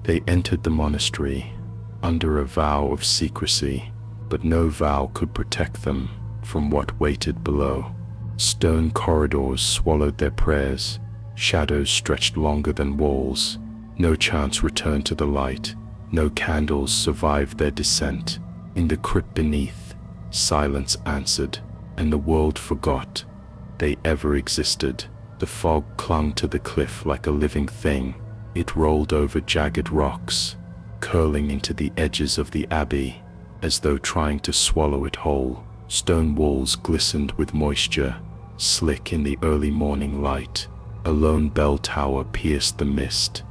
They entered the monastery under a vow of secrecy, but no vow could protect them from what waited below. Stone corridors swallowed their prayers, shadows stretched longer than walls. No chants returned to the light, no candles survived their descent. In the crypt beneath, silence answered, and the world forgot they ever existed. The fog clung to the cliff like a living thing. It rolled over jagged rocks, curling into the edges of the abbey, as though trying to swallow it whole. Stone walls glistened with moisture, slick in the early morning light. A lone bell tower pierced the mist,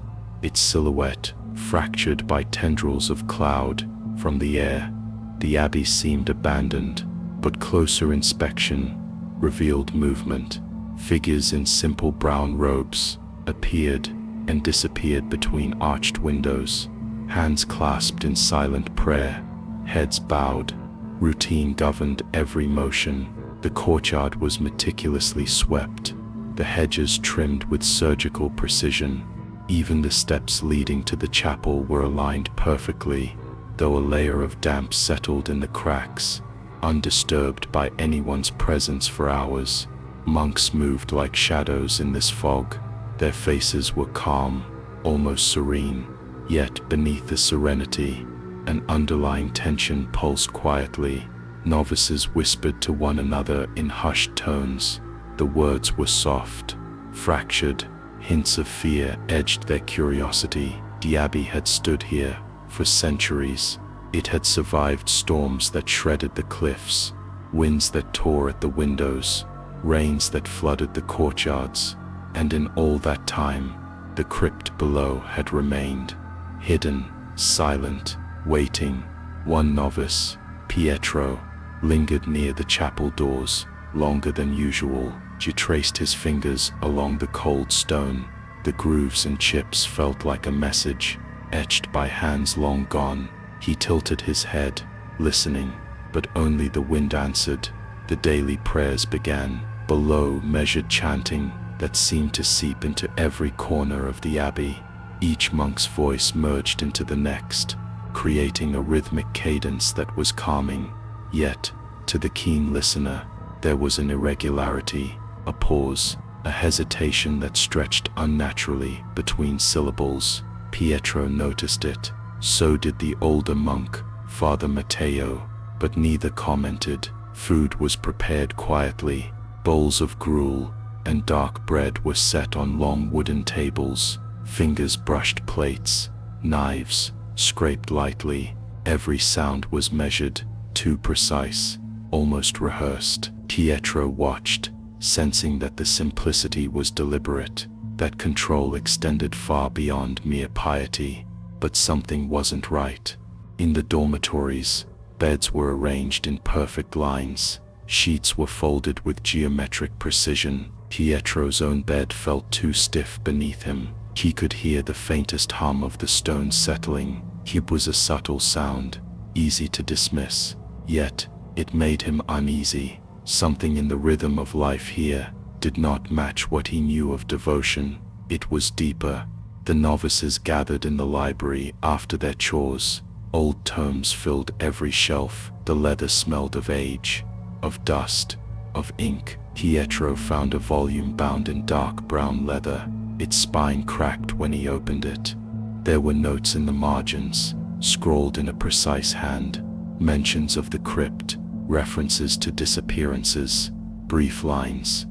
its silhouette fractured by tendrils of cloud from the air. The abbey seemed abandoned, but closer inspection revealed movement. Figures in simple brown robes appeared and disappeared between arched windows, hands clasped in silent prayer, heads bowed. Routine governed every motion. The courtyard was meticulously swept, the hedges trimmed with surgical precision. Even the steps leading to the chapel were aligned perfectly, though a layer of damp settled in the cracks, undisturbed by anyone's presence for hours. Monks moved like shadows in this fog. Their faces were calm, almost serene, yet beneath the serenity, an underlying tension pulsed quietly. Novices whispered to one another in hushed tones. The words were soft, fractured. Hints of fear edged their curiosity. The abbey had stood here for centuries. It had survived storms that shredded the cliffs, winds that tore at the windows, rains that flooded the courtyards. And in all that time, the crypt below had remained, hidden, silent, waiting. One novice, Pietro, lingered near the chapel doors, longer than usual. He traced his fingers along the cold stone. The grooves and chips felt like a message, etched by hands long gone. He tilted his head, listening, but only the wind answered. The daily prayers began. Below, measured chanting that seemed to seep into every corner of the abbey. Each monk's voice merged into the next, creating a rhythmic cadence that was calming. Yet, to the keen listener, there was an irregularity, a pause, a hesitation that stretched unnaturally between syllables. Pietro noticed it. So did the older monk, Father Matteo, but neither commented. Food was prepared quietly. Bowls of gruel and dark bread were set on long wooden tables. Fingers brushed plates, knives scraped lightly. Every sound was measured, too precise, almost rehearsed. Pietro watched, sensing that the simplicity was deliberate, that control extended far beyond mere piety. But something wasn't right. In the dormitories, beds were arranged in perfect lines. Sheets were folded with geometric precision. Pietro's own bed felt too stiff beneath him. He could hear the faintest hum of the stones settling. It was a subtle sound, easy to dismiss, yet it made him uneasy. Something in the rhythm of life here did not match what he knew of devotion. It was deeper. The novices gathered in the library after their chores. Old tomes filled every shelf. The leather smelled of age, of dust, of ink. Pietro found a volume bound in dark brown leather. Its spine cracked when he opened it. There were notes in the margins, scrawled in a precise hand, mentions of the crypt, references to disappearances, brief lines.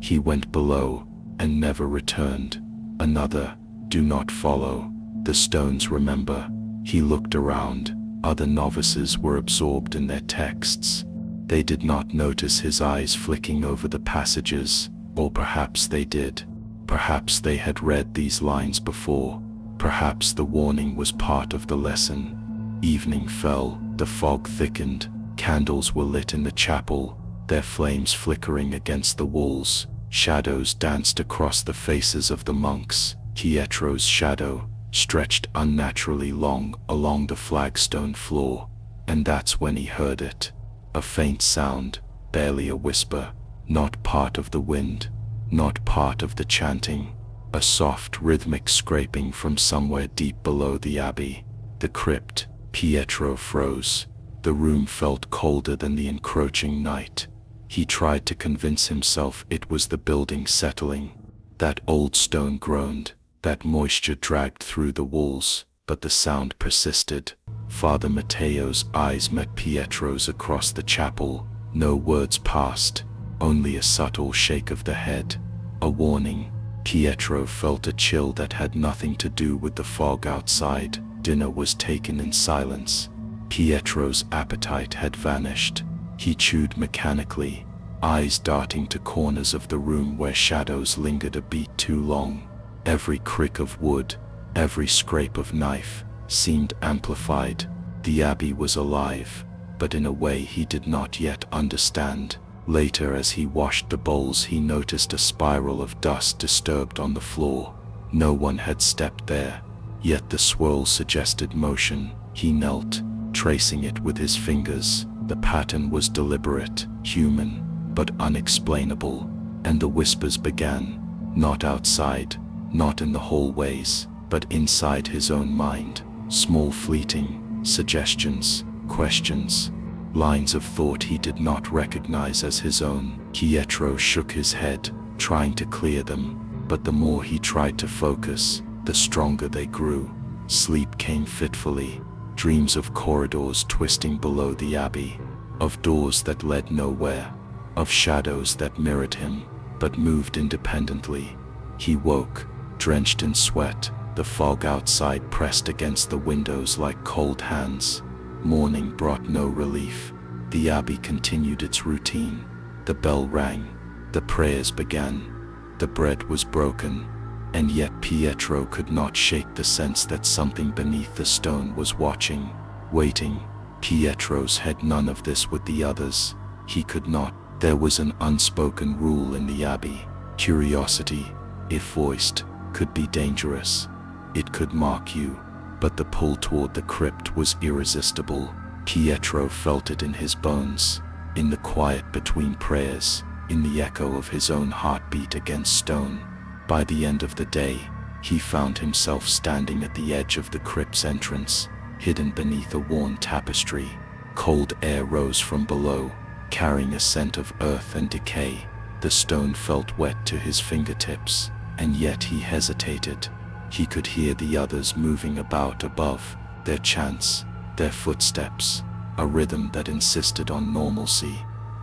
He went below and never returned. Another, do not follow. The stones remember. He looked around. Other novices were absorbed in their texts. They did not notice his eyes flicking over the passages, or perhaps they did. Perhaps they had read these lines before. Perhaps the warning was part of the lesson. Evening fell, the fog thickened. Candles were lit in the chapel, their flames flickering against the walls. Shadows danced across the faces of the monks. Pietro's shadow stretched unnaturally long along the flagstone floor, and that's when he heard it. A faint sound, barely a whisper, not part of the wind, not part of the chanting. a soft rhythmic scraping from somewhere deep below the abbey. The crypt. Pietro froze. The room felt colder than the encroaching night. He tried to convince himself it was the building settling. That old stone groaned, that moisture dragged through the walls, but the sound persisted. Father Matteo's eyes met Pietro's across the chapel. No words passed, only a subtle shake of the head. A warning. Pietro felt a chill that had nothing to do with the fog outside. Dinner was taken in silence. Pietro's appetite had vanished. He chewed mechanically, eyes darting to corners of the room where shadows lingered a beat too long. Every crick of wood, every scrape of knife, seemed amplified. The abbey was alive, but in a way he did not yet understand. Later, as he washed the bowls, he noticed a spiral of dust disturbed on the floor. No one had stepped there, yet the swirl suggested motion. He knelt, tracing it with his fingers. The pattern was deliberate, human, but unexplainable, and the whispers began, not outside, not in the hallways, but inside his own mind. Small fleeting suggestions, questions, lines of thought he did not recognize as his own. Pietro shook his head, trying to clear them, but the more he tried to focus, the stronger they grew. Sleep came fitfully, dreams of corridors twisting below the abbey, of doors that led nowhere, of shadows that mirrored him, but moved independently. He woke, drenched in sweat, the fog outside pressed against the windows like cold hands. Morning brought no relief. The abbey continued its routine. The bell rang, the prayers began, the bread was broken, and yet Pietro could not shake the sense that something beneath the stone was watching, waiting. Pietro's had none of this with the others. He could not. There was an unspoken rule in the abbey. Curiosity, if voiced, could be dangerous. It could mock you, but the pull toward the crypt was irresistible. Pietro felt it in his bones, in the quiet between prayers, in the echo of his own heartbeat against stone. By the end of the day, he found himself standing at the edge of the crypt's entrance, hidden beneath a worn tapestry. Cold air rose from below, carrying a scent of earth and decay. The stone felt wet to his fingertips, and yet he hesitated. He could hear the others moving about above, their chants, their footsteps, a rhythm that insisted on normalcy.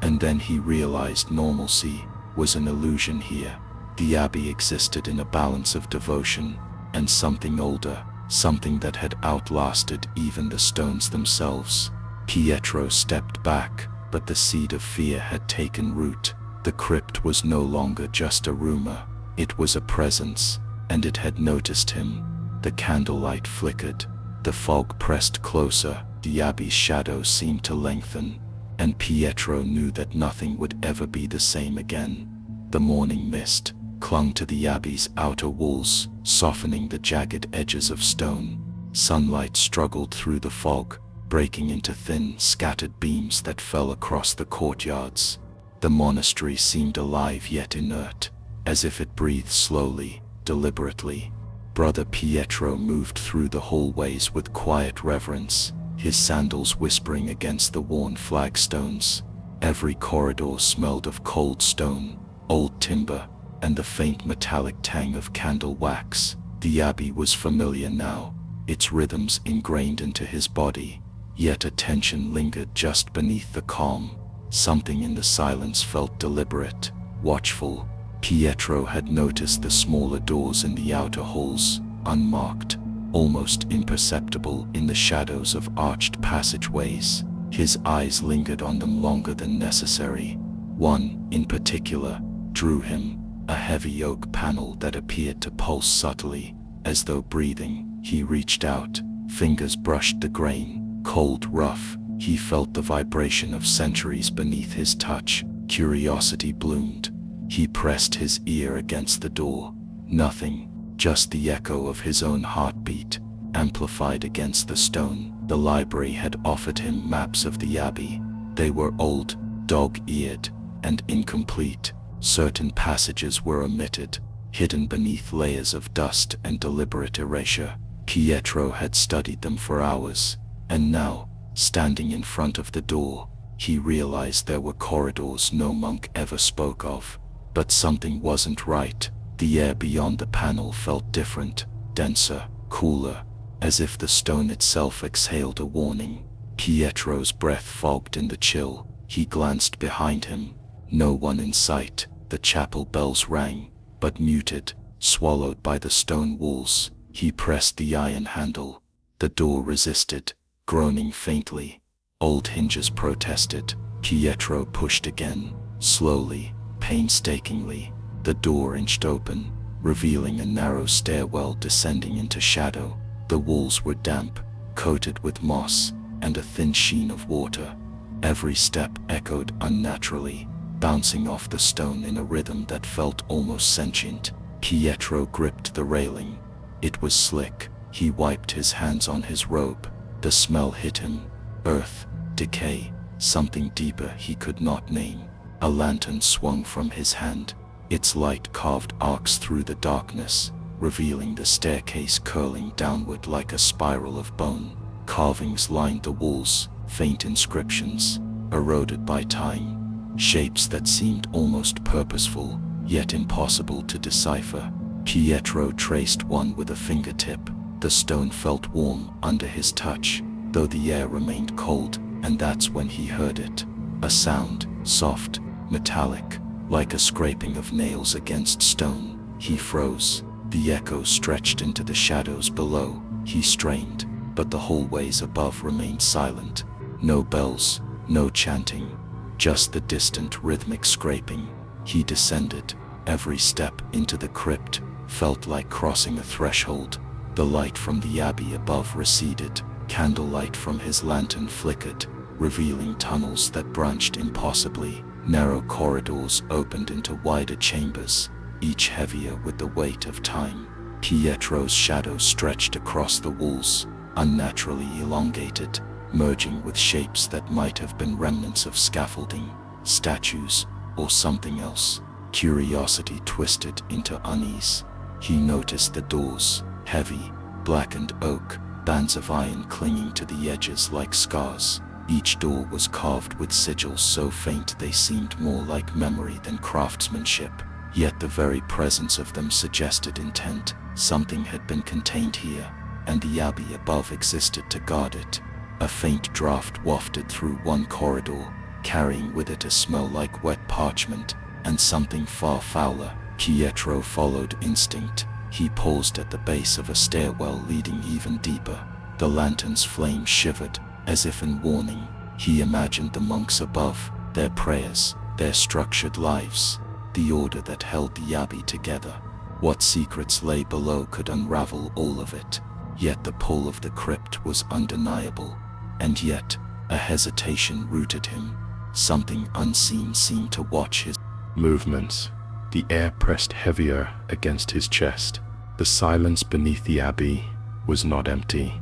And then he realized normalcy was an illusion here. The abbey existed in a balance of devotion and something older, something that had outlasted even the stones themselves. Pietro stepped back, but the seed of fear had taken root. The crypt was no longer just a rumor, it was a presence, and it had noticed him. The candlelight flickered, the fog pressed closer, the abbey's shadow seemed to lengthen, and Pietro knew that nothing would ever be the same again. The morning mist clung to the abbey's outer walls, softening the jagged edges of stone. Sunlight struggled through the fog, breaking into thin, scattered beams that fell across the courtyards. The monastery seemed alive yet inert, as if it breathed slowly, deliberately. Brother Pietro moved through the hallways with quiet reverence, his sandals whispering against the worn flagstones. Every corridor smelled of cold stone, old timber, and the faint metallic tang of candle wax. The abbey was familiar now, its rhythms ingrained into his body, yet a tension lingered just beneath the calm. Something in the silence felt deliberate, watchful. Pietro had noticed the smaller doors in the outer halls, unmarked, almost imperceptible in the shadows of arched passageways. His eyes lingered on them longer than necessary. One, in particular, drew him, a heavy oak panel that appeared to pulse subtly, as though breathing. He reached out, fingers brushed the grain, cold, rough. He felt the vibration of centuries beneath his touch. Curiosity bloomed. He pressed his ear against the door. Nothing, just the echo of his own heartbeat, amplified against the stone. The library had offered him maps of the abbey. They were old, dog-eared, and incomplete. Certain passages were omitted, hidden beneath layers of dust and deliberate erasure. Pietro had studied them for hours, and now, standing in front of the door, he realized there were corridors no monk ever spoke of. But something wasn't right. The air beyond the panel felt different, denser, cooler, as if the stone itself exhaled a warning. Pietro's breath fogged in the chill. He glanced behind him. No one in sight. The chapel bells rang, but muted, swallowed by the stone walls. He pressed the iron handle. The door resisted, groaning faintly. Old hinges protested. Pietro pushed again, slowly, painstakingly. The door inched open, revealing a narrow stairwell descending into shadow. The walls were damp, coated with moss, and a thin sheen of water. Every step echoed unnaturally, bouncing off the stone in a rhythm that felt almost sentient. Pietro gripped the railing. It was slick. He wiped his hands on his robe. The smell hit him. Earth, decay, something deeper he could not name. A lantern swung from his hand. Its light carved arcs through the darkness, revealing the staircase curling downward like a spiral of bone. Carvings lined the walls, faint inscriptions, eroded by time. Shapes that seemed almost purposeful, yet impossible to decipher. Pietro traced one with a fingertip. The stone felt warm under his touch, though the air remained cold, and that's when he heard it. A sound, soft, metallic, like a scraping of nails against stone. He froze. The echo stretched into the shadows below. He strained, but the hallways above remained silent. No bells, no chanting, just the distant rhythmic scraping. He descended. Every step into the crypt felt like crossing a threshold. The light from the abbey above receded. Candlelight from his lantern flickered, revealing tunnels that branched impossibly. Narrow corridors opened into wider chambers, each heavier with the weight of time. Pietro's shadow stretched across the walls, unnaturally elongated, merging with shapes that might have been remnants of scaffolding, statues, or something else. Curiosity twisted into unease. He noticed the doors, heavy, blackened oak, bands of iron clinging to the edges like scars. Each door was carved with sigils so faint they seemed more like memory than craftsmanship. Yet the very presence of them suggested intent. Something had been contained here, and the abbey above existed to guard it. A faint draft wafted through one corridor, carrying with it a smell like wet parchment, and something far fouler. Pietro followed instinct. He paused at the base of a stairwell leading even deeper. The lantern's flame shivered, as if in warning. He imagined the monks above, their prayers, their structured lives, the order that held the abbey together. What secrets lay below could unravel all of it. Yet the pull of the crypt was undeniable. And yet, a hesitation rooted him. Something unseen seemed to watch his movements. The air pressed heavier against his chest. The silence beneath the abbey was not empty.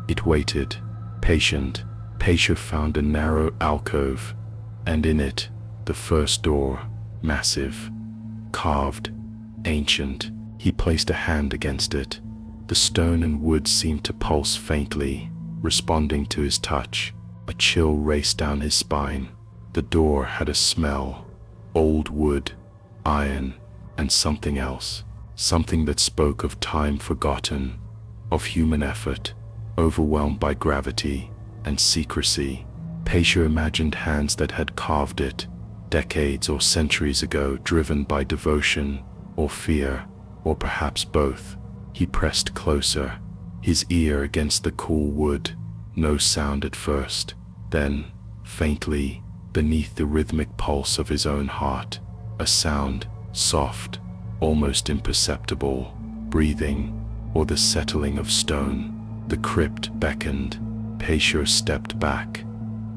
It waited, patient. Pietro found a narrow alcove, and in it, the first door, massive, carved, ancient. He placed a hand against it. The stone and wood seemed to pulse faintly, responding to his touch. A chill raced down his spine. The door had a smell. Old wood, iron, and something else. Something that spoke of time forgotten, of human effort, overwhelmed by gravity and secrecy. Pietro imagined hands that had carved it, decades or centuries ago, driven by devotion or fear, or perhaps both. He pressed closer, his ear against the cool wood. No sound at first. Then, faintly, beneath the rhythmic pulse of his own heart, a sound, soft, almost imperceptible, breathing, or the settling of stone. The crypt beckoned. Pietro stepped back.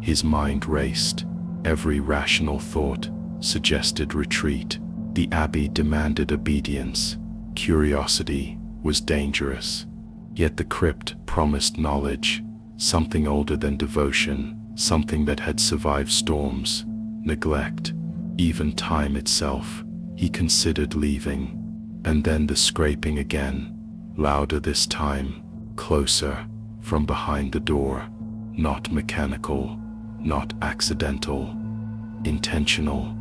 His mind raced. Every rational thought suggested retreat. The abbey demanded obedience. Curiosity was dangerous. Yet the crypt promised knowledge, something older than devotion, something that had survived storms, neglect, even time itself. He considered leaving, And then the scraping again, louder this time, closer, from behind the door. Not mechanical, not accidental, intentional.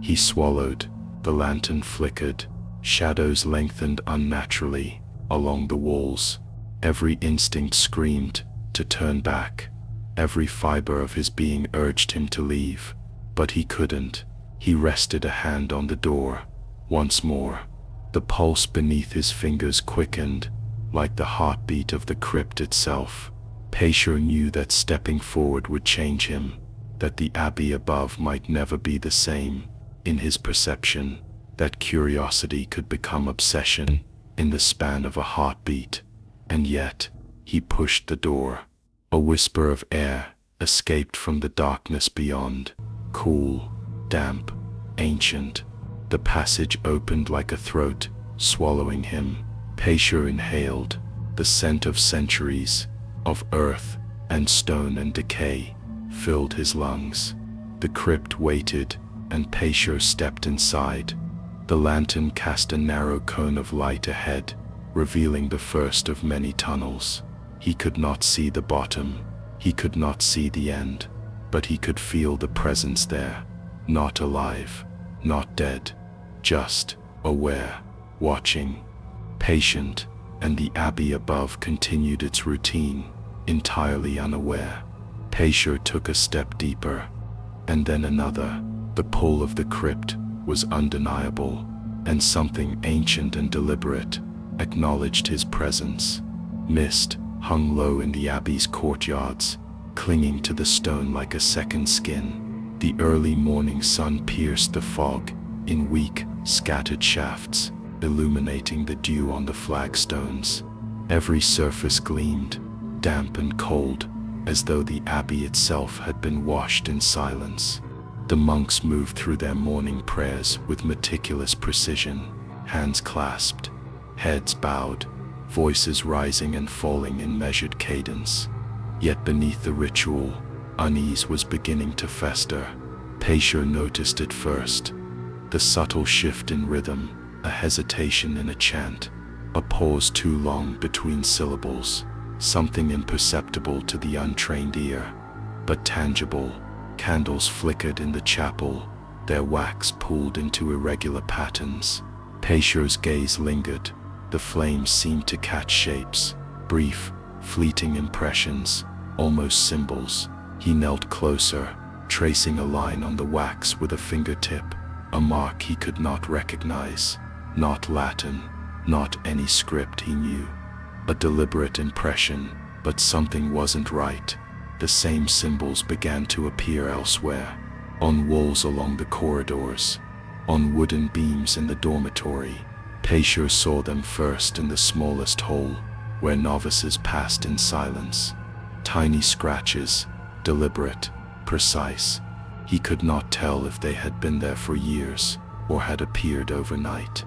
He swallowed, the lantern flickered, shadows lengthened unnaturally along the walls. Every instinct screamed to turn back. Every fiber of his being urged him to leave, but he couldn't. He rested a hand on the door. Once more, the pulse beneath his fingers quickened, like the heartbeat of the crypt itself. Paisher knew that stepping forward would change him, that the abbey above might never be the same. In his perception, that curiosity could become obsession in the span of a heartbeat. And yet, he pushed the door. A whisper of air escaped from the darkness beyond. Cool, damp, ancient. The passage opened like a throat, swallowing him. Paisher inhaled the scent of centuries, of earth and stone and decay, filled his lungs. The crypt waited, and Paisher stepped inside. The lantern cast a narrow cone of light ahead, revealing the first of many tunnels. He could not see the bottom, he could not see the end, but he could feel the presence there. Not alive, not dead, just aware, watching, patient, and the abbey above continued its routine, entirely unaware. Paisher took a step deeper, and then another. The pull of the crypt was undeniable, and something ancient and deliberate acknowledged his presence. Mist hung low in the abbey's courtyards, clinging to the stone like a second skin. The early morning sun pierced the fog in weak, scattered shafts, illuminating the dew on the flagstones. Every surface gleamed, damp and cold, as though the abbey itself had been washed in silence. The monks moved through their morning prayers with meticulous precision, hands clasped, heads bowed, voices rising and falling in measured cadence. Yet beneath the ritual, unease was beginning to fester. Paisher noticed it first. The subtle shift in rhythm, a hesitation in a chant, a pause too long between syllables, something imperceptible to the untrained ear, but tangible. Candles flickered in the chapel, their wax pooled into irregular patterns. Paisher's gaze lingered. The flames seemed to catch shapes, brief, fleeting impressions, almost symbols. He knelt closer, tracing a line on the wax with a fingertip, a mark he could not recognize. Not Latin, not any script he knew. A deliberate impression, but something wasn't right. The same symbols began to appear elsewhere, on walls along the corridors, on wooden beams in the dormitory. Paisher saw them first in the smallest hole, where novices passed in silence. Tiny scratches, deliberate, precise. He could not tell if they had been there for years, or had appeared overnight.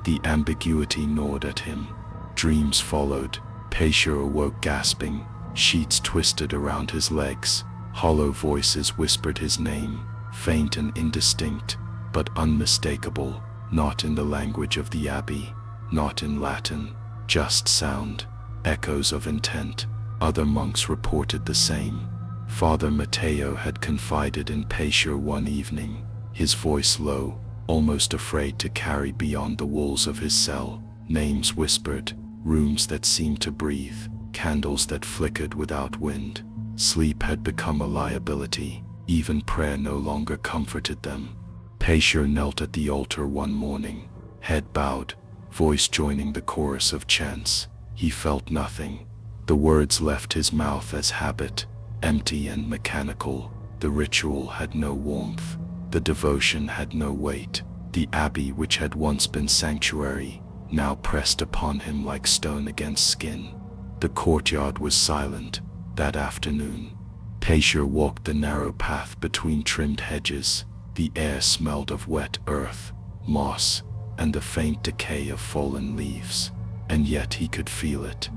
The ambiguity gnawed at him. Dreams followed. Paisher awoke gasping. Sheets twisted around his legs. Hollow voices whispered his name, faint and indistinct, but unmistakable. Not in the language of the abbey, not in Latin, just sound, echoes of intent. Other monks reported the same. Father Matteo had confided in Paisher one evening, his voice low, almost afraid to carry beyond the walls of his cell. Names whispered, rooms that seemed to breathe, candles that flickered without wind. Sleep had become a liability. Even prayer no longer comforted them. Paisher knelt at the altar one morning, head bowed, voice joining the chorus of chants. He felt nothing. The words left his mouth as habit, empty and mechanical. The ritual had no warmth. The devotion had no weight. The abbey, which had once been sanctuary, now pressed upon him like stone against skin. The courtyard was silent that afternoon. Paisher walked the narrow path between trimmed hedges. The air smelled of wet earth, moss, and the faint decay of fallen leaves. And yet he could feel it.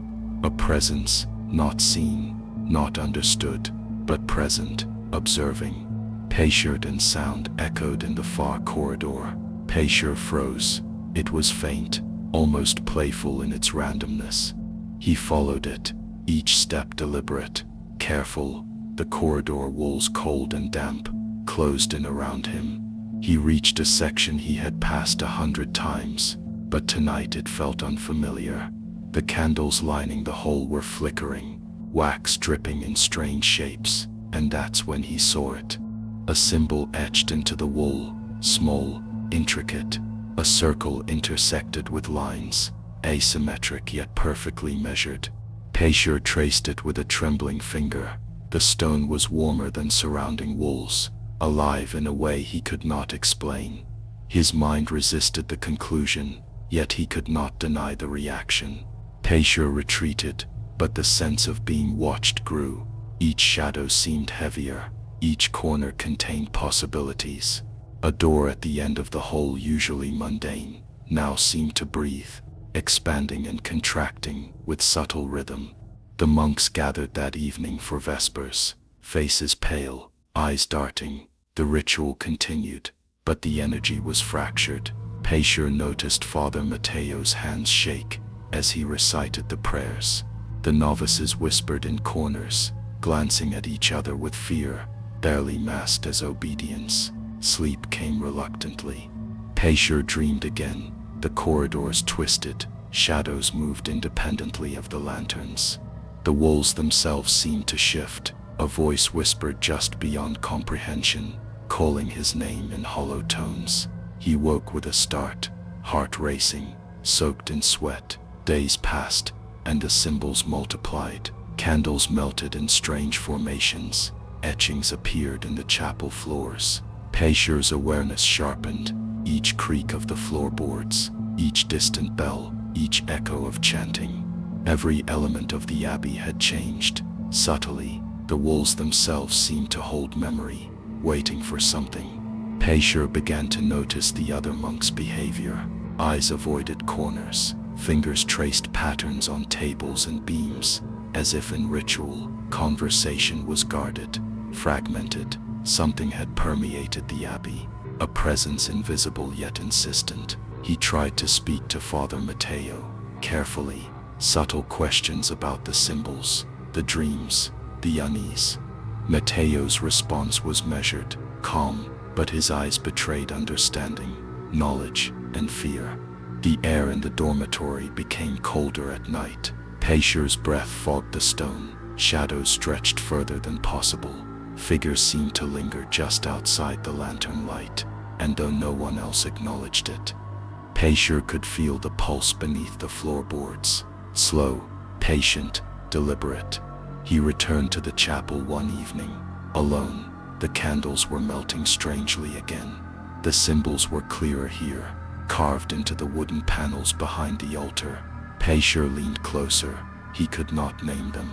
A presence, not seen, not understood, but present, observing. Paisher and sound echoed in the far corridor. Paisher froze. It was faint, almost playful in its randomness. He followed it, each step deliberate, careful, the corridor walls cold and damp, closed in around him. He reached a section he had passed 100 times, but tonight it felt unfamiliar. The candles lining the hole were flickering, wax dripping in strange shapes, and that's when he saw it. A symbol etched into the wall, small, intricate, a circle intersected with lines, asymmetric yet perfectly measured. Perched traced it with a trembling finger. The stone was warmer than surrounding walls, alive in a way he could not explain. His mind resisted the conclusion, yet he could not deny the reaction. Perched retreated, but the sense of being watched grew. Each shadow seemed heavier, each corner contained possibilities. A door at the end of the hole, usually mundane, now seemed to breathe, expanding and contracting with subtle rhythm. The monks gathered that evening for vespers, faces pale, eyes darting. The ritual continued, but the energy was fractured. Perched noticed Father Matteo's hands shake as he recited the prayers. The novices whispered in corners, glancing at each other with fear, barely masked as obedience. Sleep came reluctantly. Perched dreamed again. The corridors twisted, shadows moved independently of the lanterns. The walls themselves seemed to shift. A voice whispered just beyond comprehension, calling his name in hollow tones. He woke with a start, heart racing, soaked in sweat. Days passed, and the symbols multiplied. Candles melted in strange formations. Etchings appeared in the chapel floors. Perchet's awareness sharpened. Each creak of the floorboards, each distant bell, each echo of chanting. Every element of the abbey had changed. Subtly, the walls themselves seemed to hold memory, waiting for something. Perchet began to notice the other monks' behavior. Eyes avoided corners, fingers traced patterns on tables and beams, as if in ritual. Conversation was guarded, fragmented. Something had permeated the abbey, a presence invisible yet insistent. He tried to speak to Father Matteo, carefully, subtle questions about the symbols, the dreams, the unease. Matteo's response was measured, calm, but his eyes betrayed understanding, knowledge, and fear. The air in the dormitory became colder at night. Perchet's breath fogged the stone. Shadows stretched further than possible. Figures seemed to linger just outside the lantern light, and though no one else acknowledged it, Perchet could feel the pulse beneath the floorboards. Slow, patient, deliberate. He returned to the chapel one evening, alone. The candles were melting strangely again. The symbols were clearer here, carved into the wooden panels behind the altar. Perchet leaned closer. He could not name them.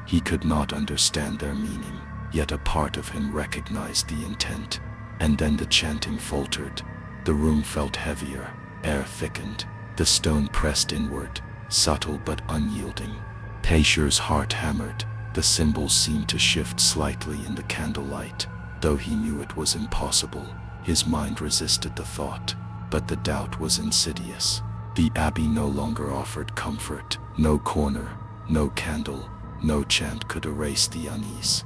He could not understand their meaning, yet a part of him recognized the intent. And then the chanting faltered. The room felt heavier, air thickened, the stone pressed inward, subtle but unyielding. Perchet's heart hammered. The symbols seemed to shift slightly in the candlelight. Though he knew it was impossible, his mind resisted the thought. But the doubt was insidious. The abbey no longer offered comfort. No corner, no candle, no chant could erase the unease.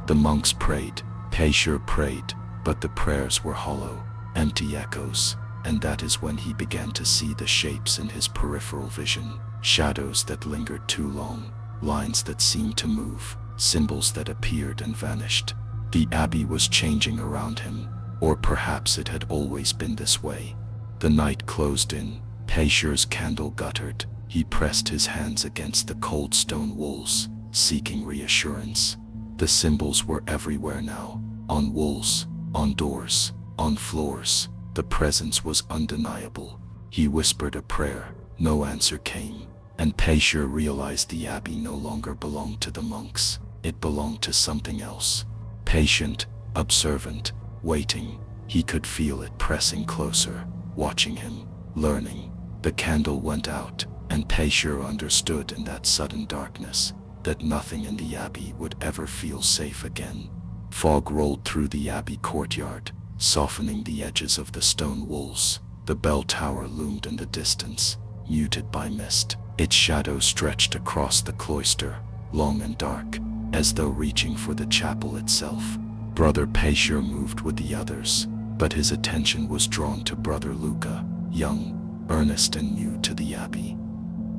The monks prayed, Perchet prayed, but the prayers were hollow, empty echoes, and that is when he began to see the shapes in his peripheral vision. Shadows that lingered too long, lines that seemed to move, symbols that appeared and vanished. The abbey was changing around him, or perhaps it had always been this way. The night closed in. Perchet's candle guttered. He pressed his hands against the cold stone walls, seeking reassurance. The symbols were everywhere now, on walls, on doors, on floors. The presence was undeniable. He whispered a prayer. No answer came, and Perchet realized the abbey no longer belonged to the monks. It belonged to something else. Patient, observant, waiting. He could feel it pressing closer, watching him, learning. The candle went out, and Perchet understood in that sudden darkness that nothing in the abbey would ever feel safe again. Fog rolled through the abbey courtyard, softening the edges of the stone walls. The bell tower loomed in the distance, muted by mist. Its shadow stretched across the cloister, long and dark, as though reaching for the chapel itself. Brother Perched moved with the others, but his attention was drawn to Brother Luca, young, earnest and new to the abbey.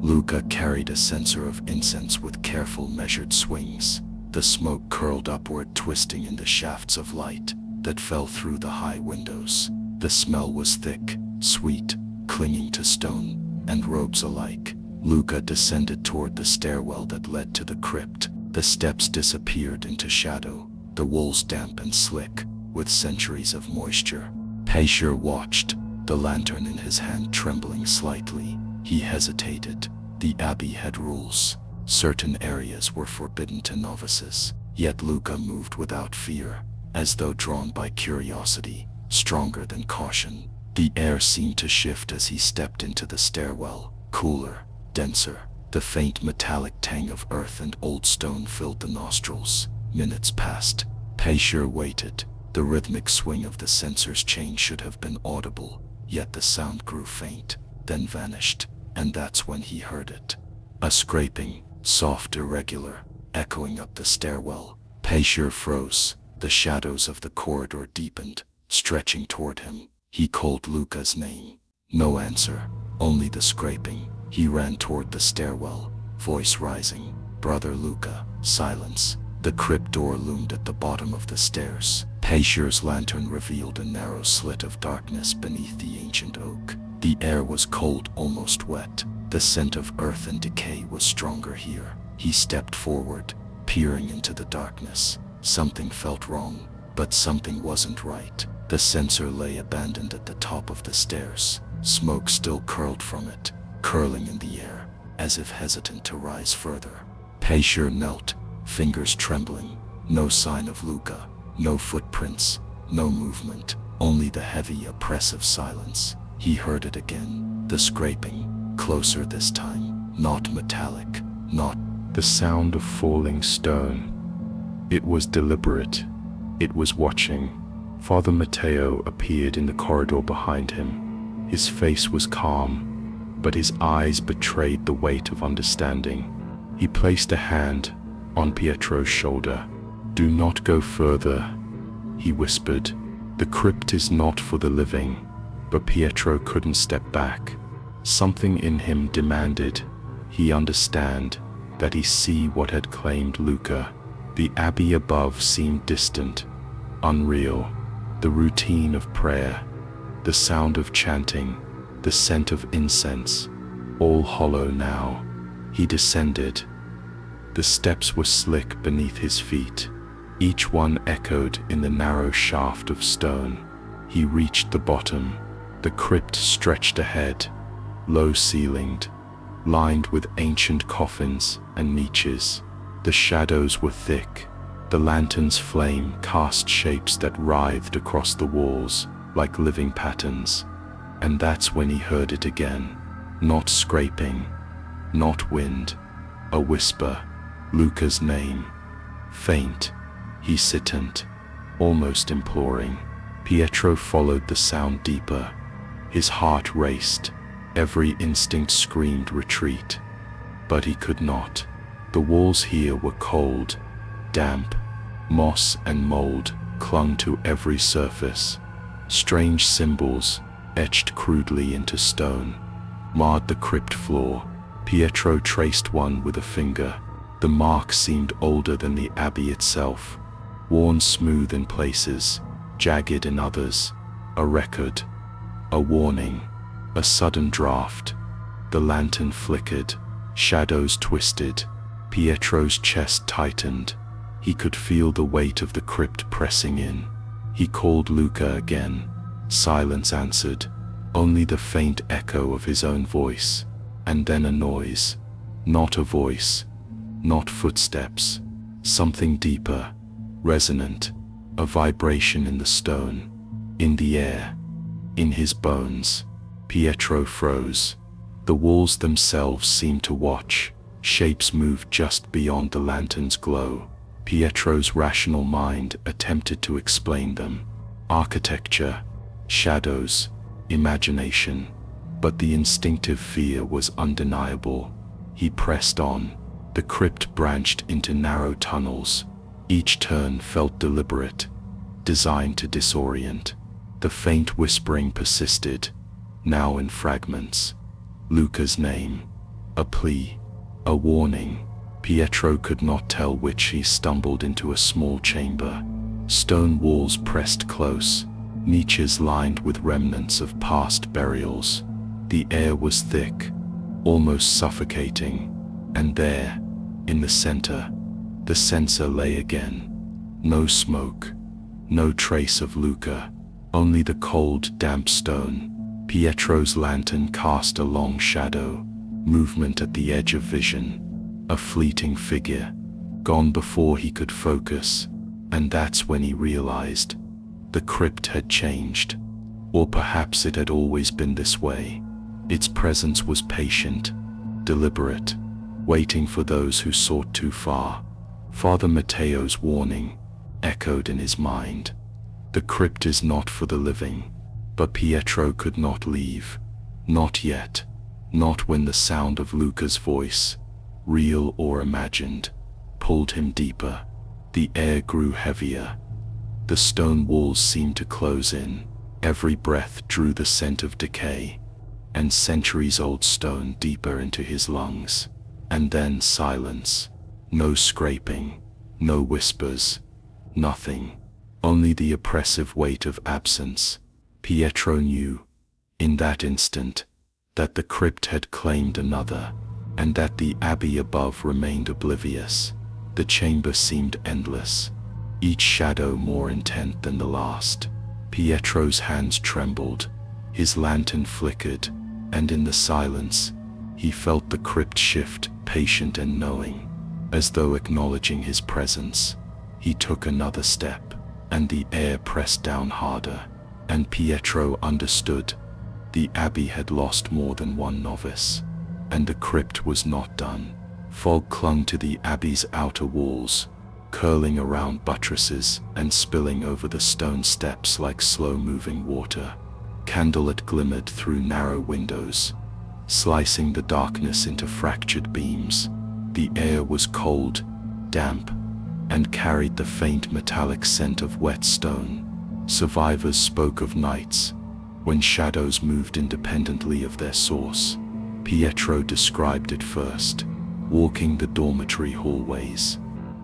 Luca carried a censer of incense with careful measured swings. The smoke curled upward, twisting in the shafts of light that fell through the high windows. The smell was thick, sweet, clinging to stone and robes alike. Luca descended toward the stairwell that led to the crypt. The steps disappeared into shadow, the walls damp and slick, with centuries of moisture. Perched watched, the lantern in his hand trembling slightly. He hesitated. The abbey had rules. Certain areas were forbidden to novices. Yet Luca moved without fear, as though drawn by curiosity, stronger than caution. The air seemed to shift as he stepped into the stairwell, cooler, denser. The faint metallic tang of earth and old stone filled the nostrils. Minutes passed. Perched waited. The rhythmic swing of the censer's chain should have been audible, yet the sound grew faint, then vanished, and that's when he heard it. A scraping, soft, irregular, echoing up the stairwell. Perched froze. The shadows of the corridor deepened, stretching toward him. He called Luca's name. No answer, only the scraping. He ran toward the stairwell, voice rising. Brother Luca. Silence. The crypt door loomed at the bottom of the stairs. Perchet's lantern revealed a narrow slit of darkness beneath the ancient oak. The air was cold, almost wet. The scent of earth and decay was stronger here. He stepped forward, peering into the darkness. Something felt wrong, but something wasn't right. The censer lay abandoned at the top of the stairs. Smoke still curled from it, curling in the air, as if hesitant to rise further. Perchet knelt, fingers trembling. No sign of Luca, no footprints, no movement, only the heavy, oppressive silence. He heard it again, the scraping, closer this time, not metallic, not the sound of falling stone. It was deliberate. It was watching. Father Matteo appeared in the corridor behind him. His face was calm, but his eyes betrayed the weight of understanding. He placed a hand on Pietro's shoulder. "Do not go further," he whispered. "The crypt is not for the living." But Pietro couldn't step back. Something in him demanded he understand, that he see what had claimed Luca. The abbey above seemed distant, unreal. The routine of prayer, the sound of chanting, the scent of incense, all hollow now. He descended. The steps were slick beneath his feet. Each one echoed in the narrow shaft of stone. He reached the bottom. The crypt stretched ahead, low-ceilinged, lined with ancient coffins and niches. The shadows were thick. The lantern's flame cast shapes that writhed across the walls like living patterns. And that's when he heard it again. Not scraping, not wind, a whisper. Luca's name. Faint, hesitant, almost imploring. Pietro followed the sound deeper. His heart raced. Every instinct screamed retreat. But he could not. The walls here were cold, damp. Moss and mold clung to every surface. Strange symbols, etched crudely into stone, marred the crypt floor. Pietro traced one with a finger. The mark seemed older than the abbey itself, worn smooth in places, jagged in others. A record, a warning, a sudden draft. The lantern flickered, shadows twisted. Pietro's chest tightened. He could feel the weight of the crypt pressing in. He called Luca again. Silence answered, only the faint echo of his own voice. And then a noise. Not a voice, not footsteps. Something deeper, resonant, a vibration in the stone, in the air, in his bones. Pietro froze. The walls themselves seemed to watch. Shapes moved just beyond the lantern's glow. Pietro's rational mind attempted to explain them. Architecture, shadows, imagination. But the instinctive fear was undeniable. He pressed on. The crypt branched into narrow tunnels. Each turn felt deliberate, designed to disorient. The faint whispering persisted, now in fragments. Luca's name. A plea. A warning. Pietro could not tell which. He stumbled into a small chamber. Stone walls pressed close, niches lined with remnants of past burials. The air was thick, almost suffocating, and there, in the center, the censer lay again. No smoke, no trace of Luca, only the cold, damp stone. Pietro's lantern cast a long shadow, movement at the edge of vision, a fleeting figure, gone before he could focus, and that's when he realized the crypt had changed. Or perhaps it had always been this way. Its presence was patient, deliberate, waiting for those who sought too far. Father Matteo's warning echoed in his mind. The crypt is not for the living. But Pietro could not leave. Not yet. Not when the sound of Luca's voice, real or imagined, pulled him deeper. The air grew heavier. The stone walls seemed to close in. Every breath drew the scent of decay, and centuries-old stone deeper into his lungs. And then silence. No scraping, no whispers, nothing. Only the oppressive weight of absence. Pietro knew, in that instant, that the crypt had claimed another, and that the abbey above remained oblivious. The chamber seemed endless, each shadow more intent than the last. Pietro's hands trembled, his lantern flickered, and in the silence, he felt the crypt shift, patient and knowing, as though acknowledging his presence. He took another step, and the air pressed down harder. And Pietro understood. The abbey had lost more than one novice, and the crypt was not done. Fog clung to the abbey's outer walls, curling around buttresses and spilling over the stone steps like slow-moving water. Candlelit glimmered through narrow windows, slicing the darkness into fractured beams. The air was cold, damp, and carried the faint metallic scent of wet stone. Survivors spoke of nights when shadows moved independently of their source. Pietro described it first. Walking the dormitory hallways,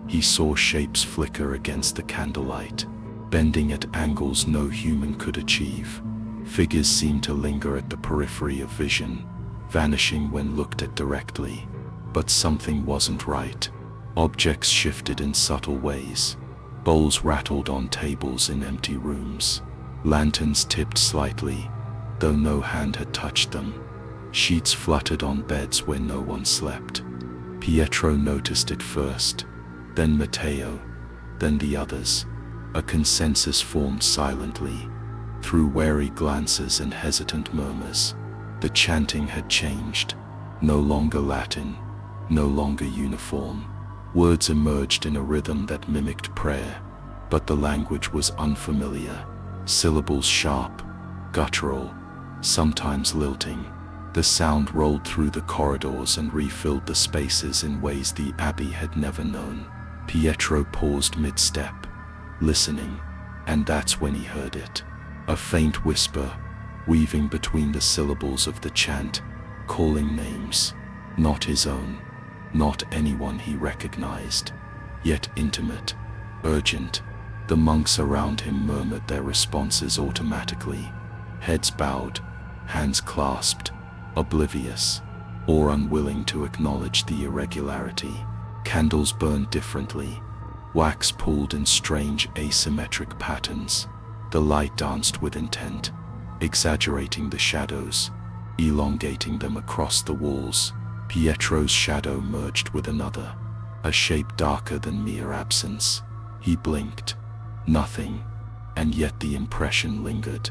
he saw shapes flicker against the candlelight, bending at angles no human could achieve. Figures seemed to linger at the periphery of vision, vanishing when looked at directly. But something wasn't right. Objects shifted in subtle ways. Bowls rattled on tables in empty rooms. Lanterns tipped slightly, though no hand had touched them. Sheets fluttered on beds where no one slept. Pietro noticed it first, then Matteo, then the others. A consensus formed silently. Through wary glances and hesitant murmurs, the chanting had changed. No longer Latin, no longer uniform. Words emerged in a rhythm that mimicked prayer, but the language was unfamiliar. Syllables sharp, guttural, sometimes lilting. The sound rolled through the corridors and refilled the spaces in ways the abbey had never known. Pietro paused mid-step, listening, and that's when he heard it. A faint whisper, weaving between the syllables of the chant, calling names, not his own. Not anyone he recognized, yet intimate, urgent. The monks around him murmured their responses automatically, heads bowed, hands clasped, oblivious, or unwilling to acknowledge the irregularity. Candles burned differently, wax pulled in strange asymmetric patterns. The light danced with intent, exaggerating the shadows, elongating them across the walls. Pietro's shadow merged with another, a shape darker than mere absence. He blinked. Nothing, and yet the impression lingered.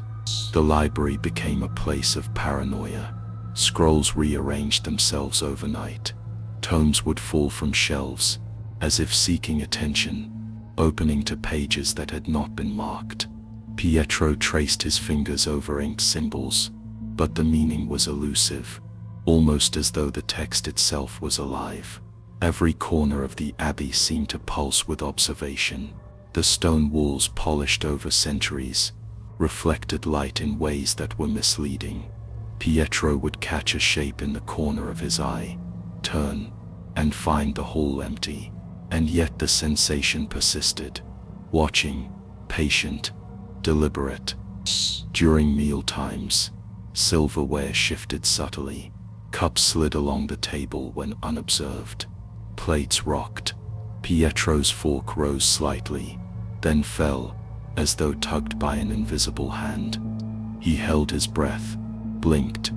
The library became a place of paranoia. Scrolls rearranged themselves overnight. Tomes would fall from shelves, as if seeking attention, opening to pages that had not been marked. Pietro traced his fingers over inked symbols, but the meaning was elusive, almost as though the text itself was alive. Every corner of the abbey seemed to pulse with observation. The stone walls, polished over centuries, reflected light in ways that were misleading. Pietro would catch a shape in the corner of his eye, turn, and find the hall empty. And yet the sensation persisted. Watching, patient, deliberate. During meal times, silverware shifted subtly. Cups slid along the table when unobserved. Plates rocked. Pietro's fork rose slightly, then fell, as though tugged by an invisible hand. He held his breath, blinked,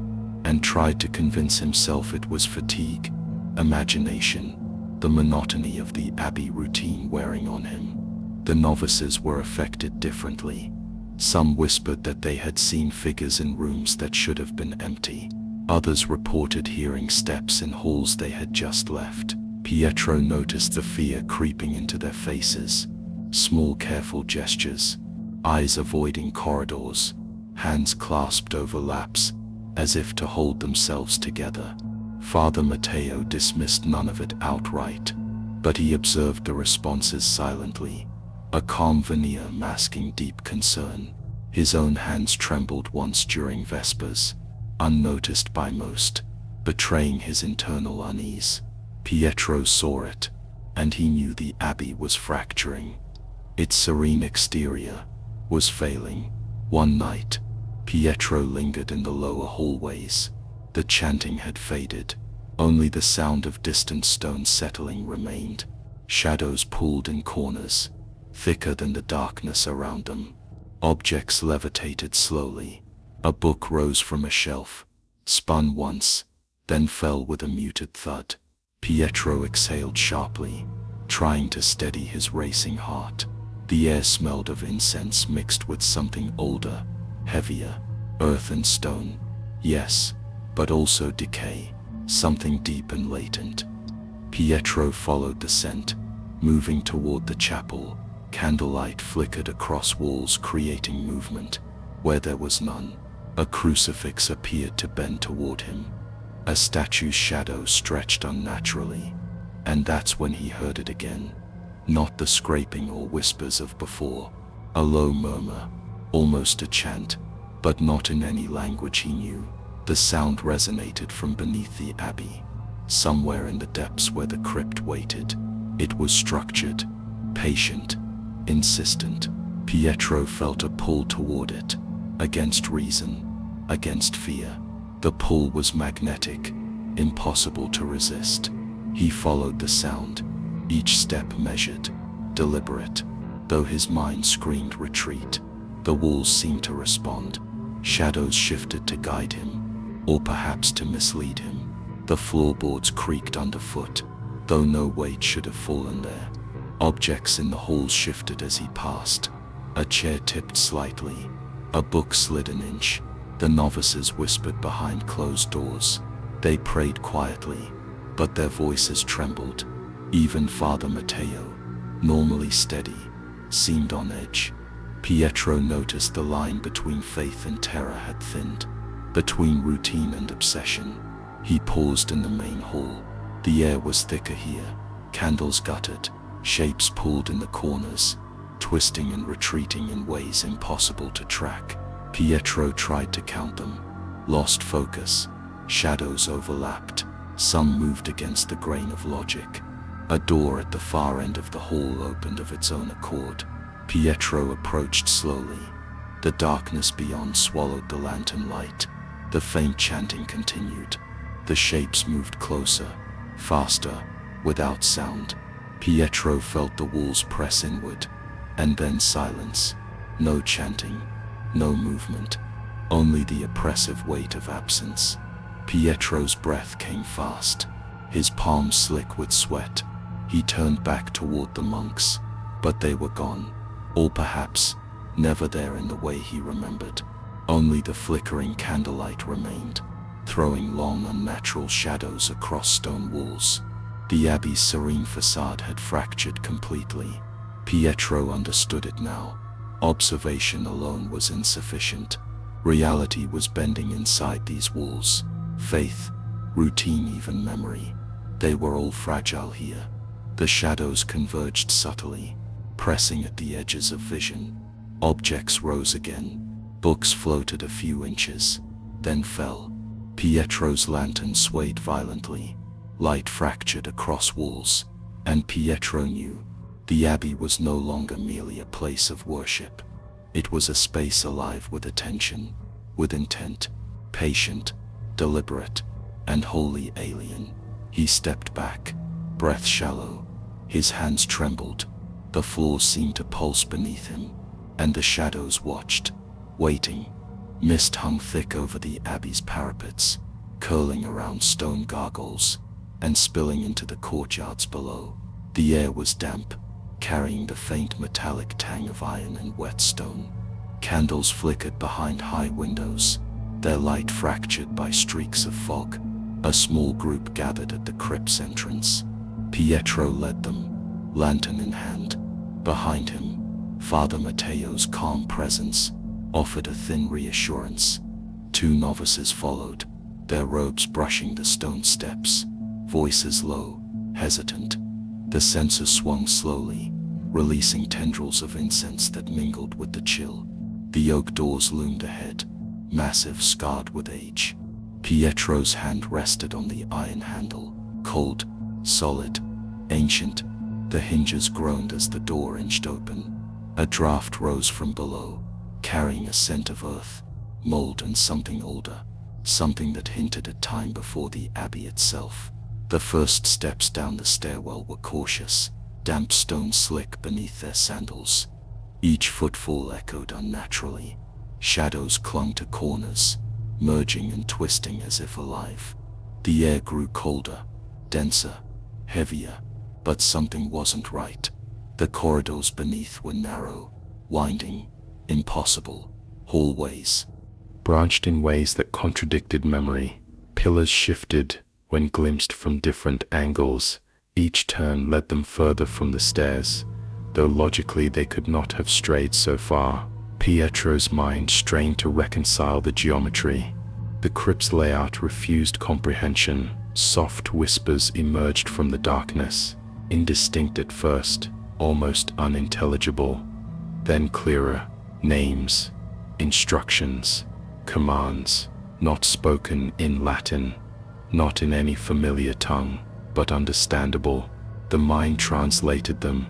and tried to convince himself it was fatigue, imagination, the monotony of the abbey routine wearing on him. The novices were affected differently. Some whispered that they had seen figures in rooms that should have been empty. Others reported hearing steps in halls they had just left. Pietro noticed the fear creeping into their faces. Small, careful gestures, eyes avoiding corridors, hands clasped over laps, as if to hold themselves together. Father Matteo dismissed none of it outright, but he observed the responses silently, a calm veneer masking deep concern. His own hands trembled once during Vespers, unnoticed by most, betraying his internal unease. Pietro saw it, and he knew the abbey was fracturing. Its serene exterior was failing. One night, Pietro lingered in the lower hallways. The chanting had faded. Only the sound of distant stones settling remained. Shadows pulled in corners, thicker than the darkness around them. Objects levitated slowly. A book rose from a shelf, spun once, then fell with a muted thud. Pietro exhaled sharply, trying to steady his racing heart. The air smelled of incense mixed with something older, heavier, earth and stone. Yes, but also decay, something deep and latent. Pietro followed the scent, moving toward the chapel. Candlelight flickered across walls, creating movement where there was none. A crucifix appeared to bend toward him. A statue's shadow stretched unnaturally, and that's when he heard it again. Not the scraping or whispers of before. A low murmur, almost a chant, but not in any language he knew. The sound resonated from beneath the abbey, somewhere in the depths where the crypt waited. It was structured, patient, insistent. Pietro felt a pull toward it, against reason, against fear. The pull was magnetic, impossible to resist. He followed the sound, each step measured, deliberate. Though his mind screamed retreat, the walls seemed to respond. Shadows shifted to guide him, or perhaps to mislead him. The floorboards creaked underfoot, though no weight should have fallen there. Objects in the halls shifted as he passed. A chair tipped slightly. A book slid an inch. The novices whispered behind closed doors. They prayed quietly, but their voices trembled. Even Father Matteo, normally steady, seemed on edge. Pietro noticed the line between faith and terror had thinned, between routine and obsession. He paused in the main hall. The air was thicker here, candles guttered, shapes pulled in the corners, twisting and retreating in ways impossible to track. Pietro tried to count them, lost focus. Shadows overlapped. Some moved against the grain of logic. A door at the far end of the hall opened of its own accord. Pietro approached slowly. The darkness beyond swallowed the lantern light. The faint chanting continued. The shapes moved closer, faster, without sound. Pietro felt the walls press inward, and then silence. No chanting, no movement, only the oppressive weight of absence. Pietro's breath came fast, his palms slick with sweat. He turned back toward the monks, but they were gone, or perhaps never there in the way he remembered. Only the flickering candlelight remained, throwing long unnatural shadows across stone walls. The abbey's serene facade had fractured completely. Pietro understood it now. Observation alone was insufficient. Reality was bending inside these walls. Faith, routine, even memory. They were all fragile here. The shadows converged subtly, pressing at the edges of vision. Objects rose again. Books floated a few inches, then fell. Pietro's lantern swayed violently. Light fractured across walls, and Pietro knew the abbey was no longer merely a place of worship. It was a space alive with attention, with intent, patient, deliberate, and wholly alien. He stepped back, breath shallow. His hands trembled. The floor seemed to pulse beneath him, and the shadows watched, waiting. Mist hung thick over the abbey's parapets, curling around stone gargoyles, and spilling into the courtyards below. The air was damp, carrying the faint metallic tang of iron and wet stone. Candles flickered behind high windows, their light fractured by streaks of fog. A small group gathered at the crypt's entrance. Pietro led them, lantern in hand. Behind him, Father Matteo's calm presence offered a thin reassurance. Two novices followed, their robes brushing the stone steps, voices low, hesitant. The censer swung slowly, releasing tendrils of incense that mingled with the chill. The oak doors loomed ahead, massive, scarred with age. Pietro's hand rested on the iron handle, cold, solid, ancient. The hinges groaned as the door inched open. A draft rose from below, carrying a scent of earth, mold, and something older, something that hinted at time before the abbey itself. The first steps down the stairwell were cautious, damp stone slick beneath their sandals. Each footfall echoed unnaturally. Shadows clung to corners, merging and twisting as if alive. The air grew colder, denser, heavier, but something wasn't right. The corridors beneath were narrow, winding, impossible. Hallways branched in ways that contradicted memory. Pillars shifted when glimpsed from different angles. Each turn led them further from the stairs, though logically they could not have strayed so far. Pietro's mind strained to reconcile the geometry. The crypt's layout refused comprehension. Soft whispers emerged from the darkness, indistinct at first, almost unintelligible, then clearer. Names, instructions, commands, not spoken in Latin, not in any familiar tongue, but understandable. The mind translated them,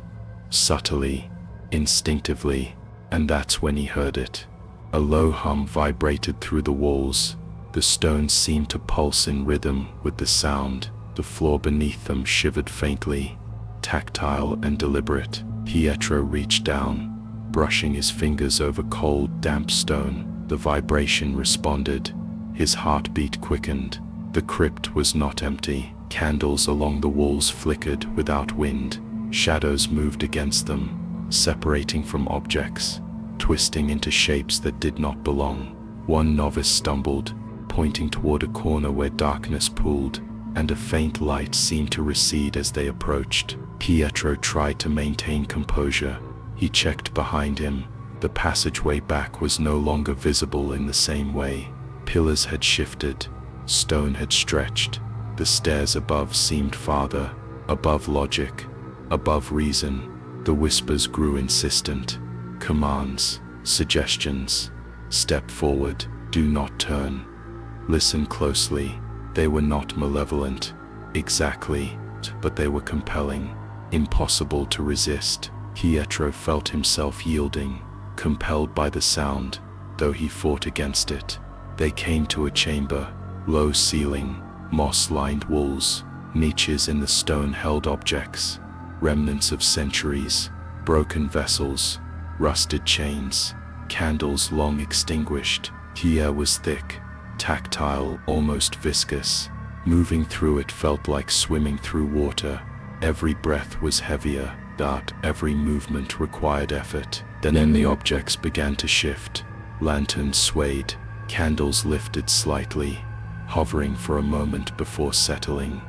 subtly, instinctively, and that's when he heard it. A low hum vibrated through the walls. The stones seemed to pulse in rhythm with the sound. The floor beneath them shivered faintly, tactile and deliberate. Pietro reached down, brushing his fingers over cold, damp stone. The vibration responded. His heartbeat quickened. The crypt was not empty. Candles along the walls flickered without wind. Shadows moved against them, separating from objects, twisting into shapes that did not belong. One novice stumbled, pointing toward a corner where darkness pooled, and a faint light seemed to recede as they approached. Pietro tried to maintain composure. He checked behind him. The passageway back was no longer visible in the same way. Pillars had shifted, stone had stretched. The stairs above seemed farther, above logic, above reason. The whispers grew insistent. Commands, suggestions. Step forward, do not turn. Listen closely. They were not malevolent, exactly, but they were compelling, impossible to resist. Pietro felt himself yielding, compelled by the sound, though he fought against it. They came to a chamber, low ceiling, moss-lined walls, niches in the stone held objects, remnants of centuries, broken vessels, rusted chains, candles long extinguished. The air was thick, tactile, almost viscous. Moving through it felt like swimming through water. Every breath was heavier, that every movement required effort. Then the objects began to shift. Lanterns swayed, candles lifted slightly, hovering for a moment before settling.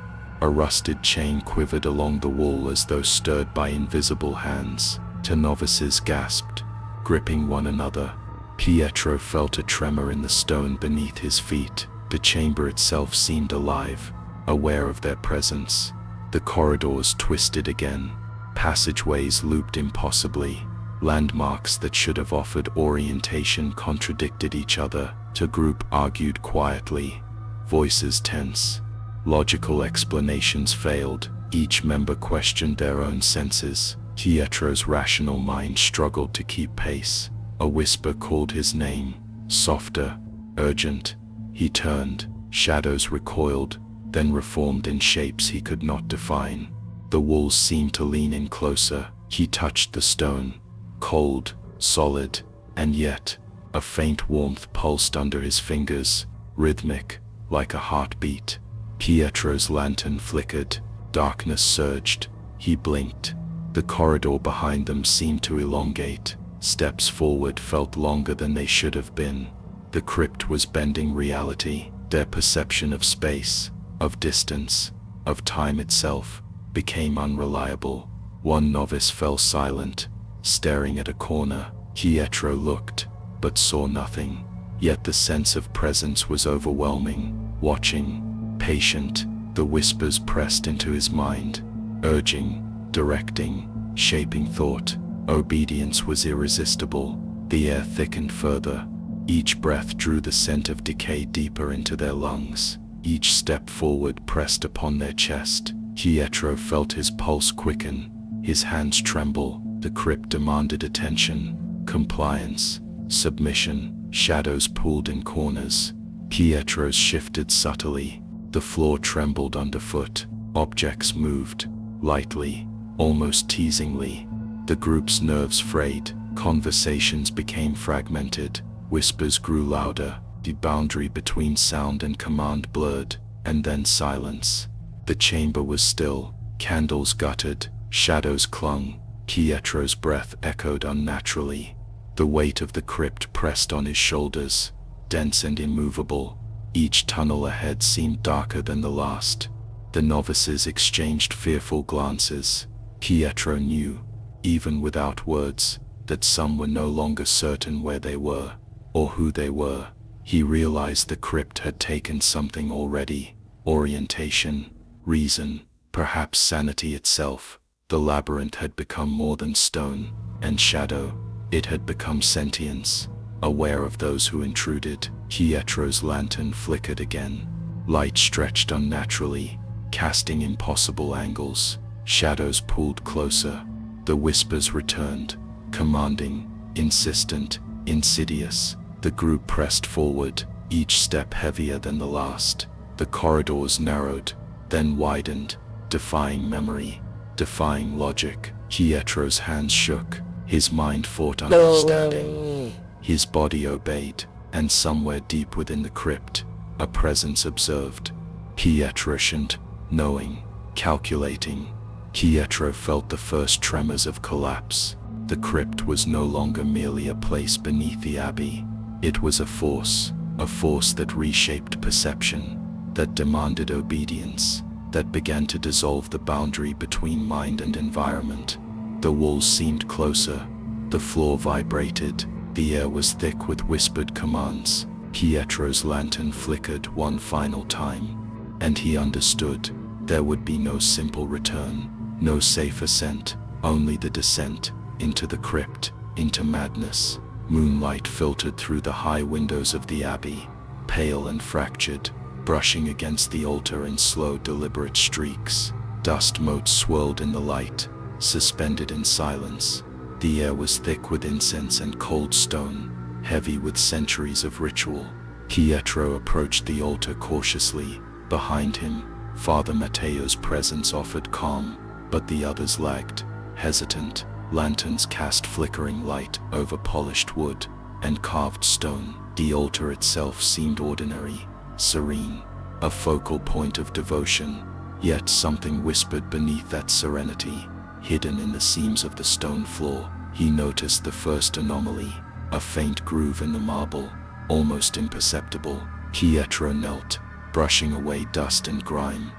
A rusted chain quivered along the wall as though stirred by invisible hands. Two novices gasped, gripping one another. Pietro felt a tremor in the stone beneath his feet. The chamber itself seemed alive, aware of their presence. The corridors twisted again. Passageways looped impossibly. Landmarks that should have offered orientation contradicted each other. The group argued quietly. Voices tense. Logical explanations failed. Each member questioned their own senses. Pietro's rational mind struggled to keep pace. A whisper called his name, softer, urgent. He turned. Shadows recoiled, then reformed in shapes he could not define. The walls seemed to lean in closer. He touched the stone, cold, solid, and yet a faint warmth pulsed under his fingers, rhythmic, like a heartbeat. Pietro's lantern flickered. Darkness surged. He blinked. The corridor behind them seemed to elongate. Steps forward felt longer than they should have been. The crypt was bending reality. Their perception of space, of distance, of time itself, became unreliable. One novice fell silent, staring at a corner. Pietro looked, but saw nothing. Yet the sense of presence was overwhelming. Watching, patient, the whispers pressed into his mind, urging, directing, shaping thought. Obedience was irresistible. The air thickened further. Each breath drew the scent of decay deeper into their lungs. Each step forward pressed upon their chest. Pietro felt his pulse quicken, his hands tremble. The crypt demanded attention, compliance, submission. Shadows pulled in corners. Pietro's shifted subtly. The floor trembled underfoot. Objects moved, lightly, almost teasingly. The group's nerves frayed. Conversations became fragmented. Whispers grew louder. The boundary between sound and command blurred, and then silence. The chamber was still. Candles guttered. Shadows clung. Pietro's breath echoed unnaturally. The weight of the crypt pressed on his shoulders, dense and immovable. Each tunnel ahead seemed darker than the last. The novices exchanged fearful glances. Pietro knew, even without words, that some were no longer certain where they were, or who they were. He realized the crypt had taken something already: orientation, reason, perhaps sanity itself. The labyrinth had become more than stone and shadow. It had become sentience, aware of those who intruded. Pietro's lantern flickered again. Light stretched unnaturally, casting impossible angles. Shadows pulled closer. The whispers returned, commanding, insistent, insidious. The group pressed forward, each step heavier than the last. The corridors narrowed, then widened, defying memory, defying logic. Pietro's hands shook. His mind fought understanding. His body obeyed, and somewhere deep within the crypt, a presence observed. Prescient, knowing, calculating. Pietro felt the first tremors of collapse. The crypt was no longer merely a place beneath the abbey. It was a force that reshaped perception, that demanded obedience, that began to dissolve the boundary between mind and environment. The walls seemed closer. The floor vibrated. The air was thick with whispered commands. Pietro's lantern flickered one final time, and he understood. There would be no simple return, no safe ascent, only the descent into the crypt, into madness. Moonlight filtered through the high windows of the abbey, pale and fractured, brushing against the altar in slow, deliberate streaks. Dust motes swirled in the light, suspended in silence. The air was thick with incense and cold stone, heavy with centuries of ritual. Pietro approached the altar cautiously. Behind him, Father Matteo's presence offered calm, but the others lagged, hesitant. Lanterns cast flickering light over polished wood and carved stone. The altar itself seemed ordinary, serene, a focal point of devotion. Yet something whispered beneath that serenity. Hidden in the seams of the stone floor, he noticed the first anomaly, a faint groove in the marble, almost imperceptible. Pietro knelt, brushing away dust and grime.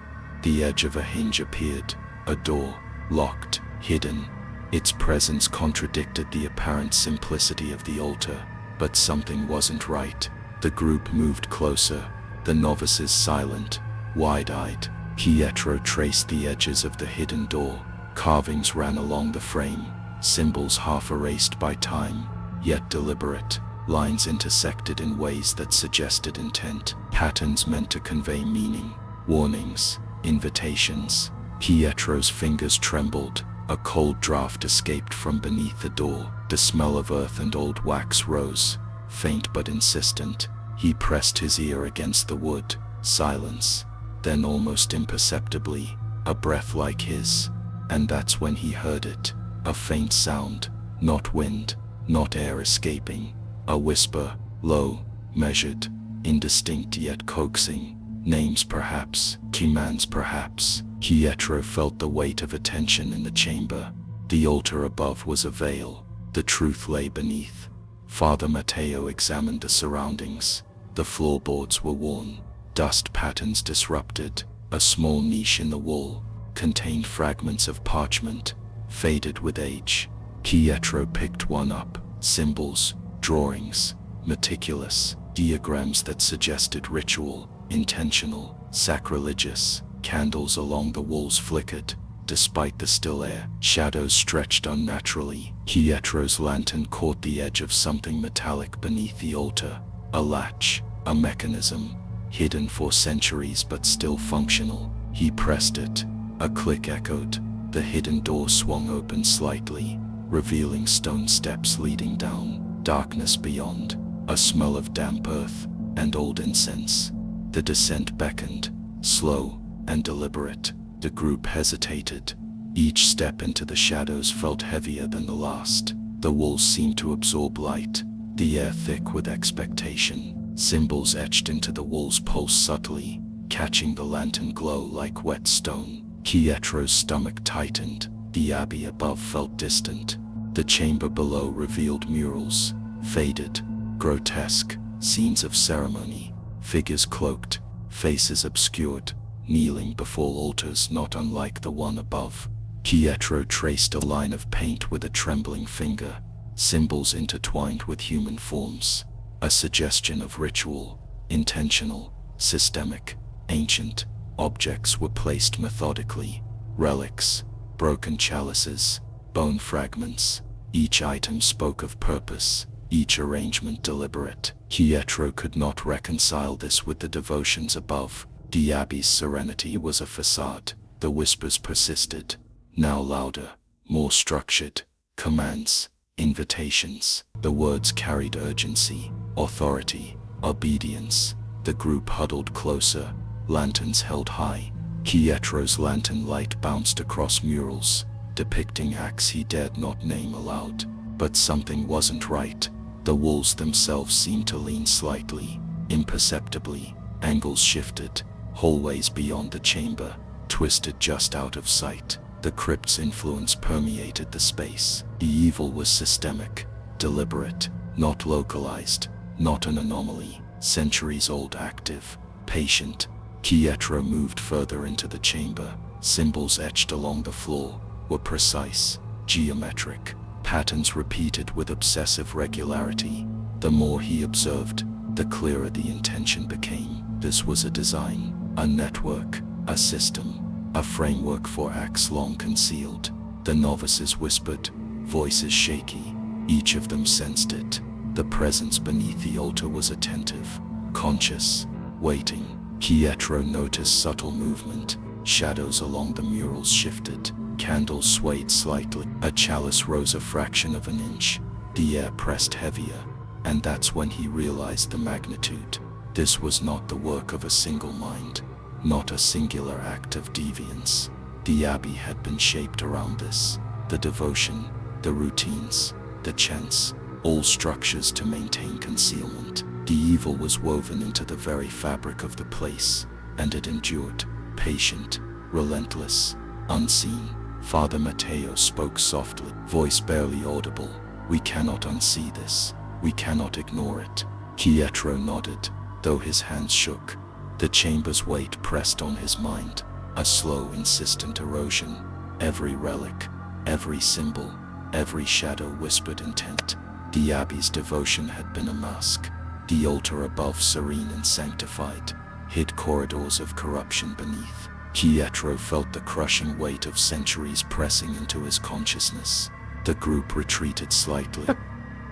The edge of a hinge appeared, a door, locked, hidden. Its presence contradicted the apparent simplicity of the altar. but something wasn't right. The group moved closer, the novices silent, wide-eyed. Pietro traced the edges of the hidden door. Carvings ran along the frame, symbols half erased by time, yet deliberate. Lines intersected in ways that suggested intent, patterns meant to convey meaning, warnings, invitations. Pietro's fingers trembled. A cold draft escaped from beneath the door. The smell of earth and old wax rose, faint but insistent. He pressed his ear against the wood. Silence. Then almost imperceptibly, a breath like his. And that's when he heard it. A faint sound. Not wind, not air escaping. A whisper, low, measured, indistinct yet coaxing. Names perhaps, commands perhaps. Pietro felt the weight of attention in the chamber. The altar above was a veil. The truth lay beneath. Father Matteo examined the surroundings. The floorboards were worn, dust patterns disrupted. A small niche in the wall contained fragments of parchment, faded with age. Pietro picked one up. Symbols, drawings, meticulous, diagrams that suggested ritual, intentional, sacrilegious. Candles along the walls flickered. Despite the still air, shadows stretched unnaturally. Pietro's lantern caught the edge of something metallic beneath the altar. A latch, a mechanism, hidden for centuries but still functional. He pressed it. A click echoed. The hidden door swung open slightly, revealing stone steps leading down. Darkness beyond. A smell of damp earth and old incense. The descent beckoned, slow and deliberate. The group hesitated. Each step into the shadows felt heavier than the last. The walls seemed to absorb light, the air thick with expectation. Symbols etched into the walls pulsed subtly, catching the lantern glow like wet stone. Pietro's stomach tightened. The abbey above felt distant. The chamber below revealed murals, faded, grotesque, scenes of ceremony, figures cloaked, faces obscured, kneeling before altars not unlike the one above. Pietro traced a line of paint with a trembling finger, symbols intertwined with human forms, a suggestion of ritual, intentional, systemic, ancient. Objects were placed methodically, relics, broken chalices, bone fragments. Each item spoke of purpose, each arrangement deliberate. Pietro could not reconcile this with the devotions above. The abbey's serenity was a facade. The whispers persisted, now louder, more structured. Commands, invitations. The words carried urgency, authority, obedience. The group huddled closer, lanterns held high. Pietro's lantern light bounced across murals, depicting acts he dared not name aloud. But something wasn't right. The walls themselves seemed to lean slightly, imperceptibly. Angles shifted. Hallways beyond the chamber twisted just out of sight. The crypt's influence permeated the space. The evil was systemic, deliberate, not localized, not an anomaly. Centuries old, active, patient. Pietro moved further into the chamber. Symbols etched along the floor were precise, geometric, patterns repeated with obsessive regularity. The more he observed, the clearer the intention became. This was a design, a network, a system, a framework for acts long concealed. The novices whispered, voices shaky. Each of them sensed it. The presence beneath the altar was attentive, conscious, waiting. Pietro noticed subtle movement. Shadows along the murals shifted. Candles swayed slightly. A chalice rose a fraction of an inch. The air pressed heavier, and that's when he realized the magnitude. This was not the work of a single mind, not a singular act of deviance. The abbey had been shaped around this. The devotion, the routines, the chants, all structures to maintain concealment. The evil was woven into the very fabric of the place, and it endured, patient, relentless, unseen. Father Matteo spoke softly, voice barely audible. We cannot unsee this. We cannot ignore it. Pietro nodded, though his hands shook. The chamber's weight pressed on his mind, a slow, insistent erosion. Every relic, every symbol, every shadow whispered intent. The abbey's devotion had been a mask. The altar above, serene and sanctified, hid corridors of corruption beneath. Pietro felt the crushing weight of centuries pressing into his consciousness. The group retreated slightly,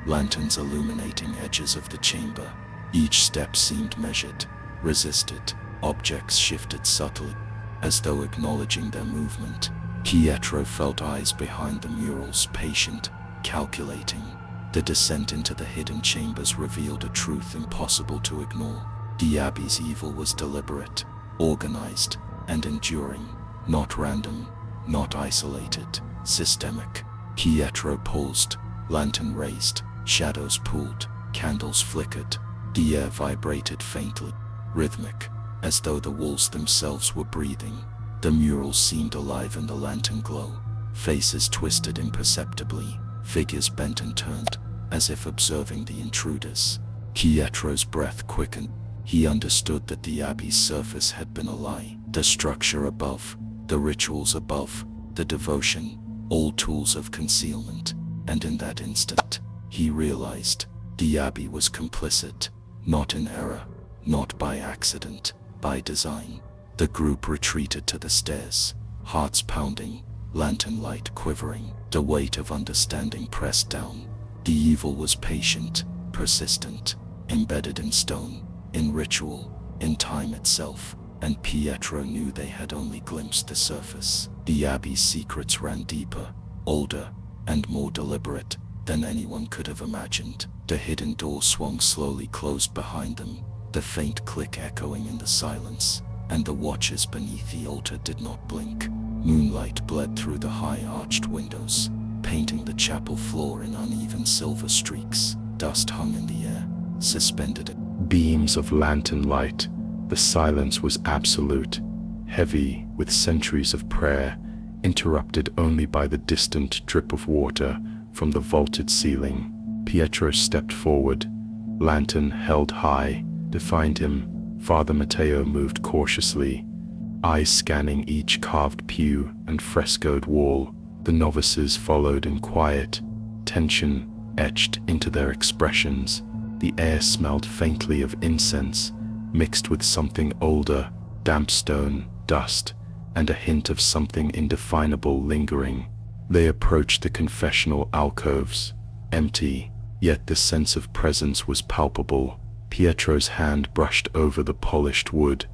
lanterns illuminating edges of the chamber. Each step seemed measured, resisted. Objects shifted subtly, as though acknowledging their movement. Pietro felt eyes behind the murals, patient, calculating. The descent into the hidden chambers revealed a truth impossible to ignore. The abbey's evil was deliberate, organized, and enduring, not random, not isolated, systemic. Pietro paused, lantern raised, shadows pulled, candles flickered. The air vibrated faintly, rhythmic, as though the walls themselves were breathing. The murals seemed alive in the lantern glow, faces twisted imperceptibly, figures bent and turned, as if observing the intruders. Pietro's breath quickened. He understood that the abbey's surface had been a lie. The structure above, the rituals above, the devotion, all tools of concealment. And in that instant, he realized the abbey was complicit, not in error, not by accident, by design. The group retreated to the stairs, hearts pounding, lantern light quivering, the weight of understanding pressed down. The evil was patient, persistent, embedded in stone, in ritual, in time itself, and Pietro knew they had only glimpsed the surface. The abbey's secrets ran deeper, older, and more deliberate than anyone could have imagined. The hidden door swung slowly closed behind them, the faint click echoing in the silence, and the watchers beneath the altar did not blink. Moonlight bled through the high arched windows, painting the chapel floor in uneven silver streaks. Dust hung in the air, suspended at beams of lantern light. The silence was absolute, heavy with centuries of prayer, interrupted only by the distant drip of water from the vaulted ceiling. Pietro stepped forward, lantern held high, defined him. Father Matteo moved cautiously, eyes scanning each carved pew and frescoed wall. The novices followed in quiet, tension etched into their expressions. The air smelled faintly of incense, mixed with something older, damp stone, dust, and a hint of something indefinable lingering. They approached the confessional alcoves, empty, yet the sense of presence was palpable. Pietro's hand brushed over the polished wood,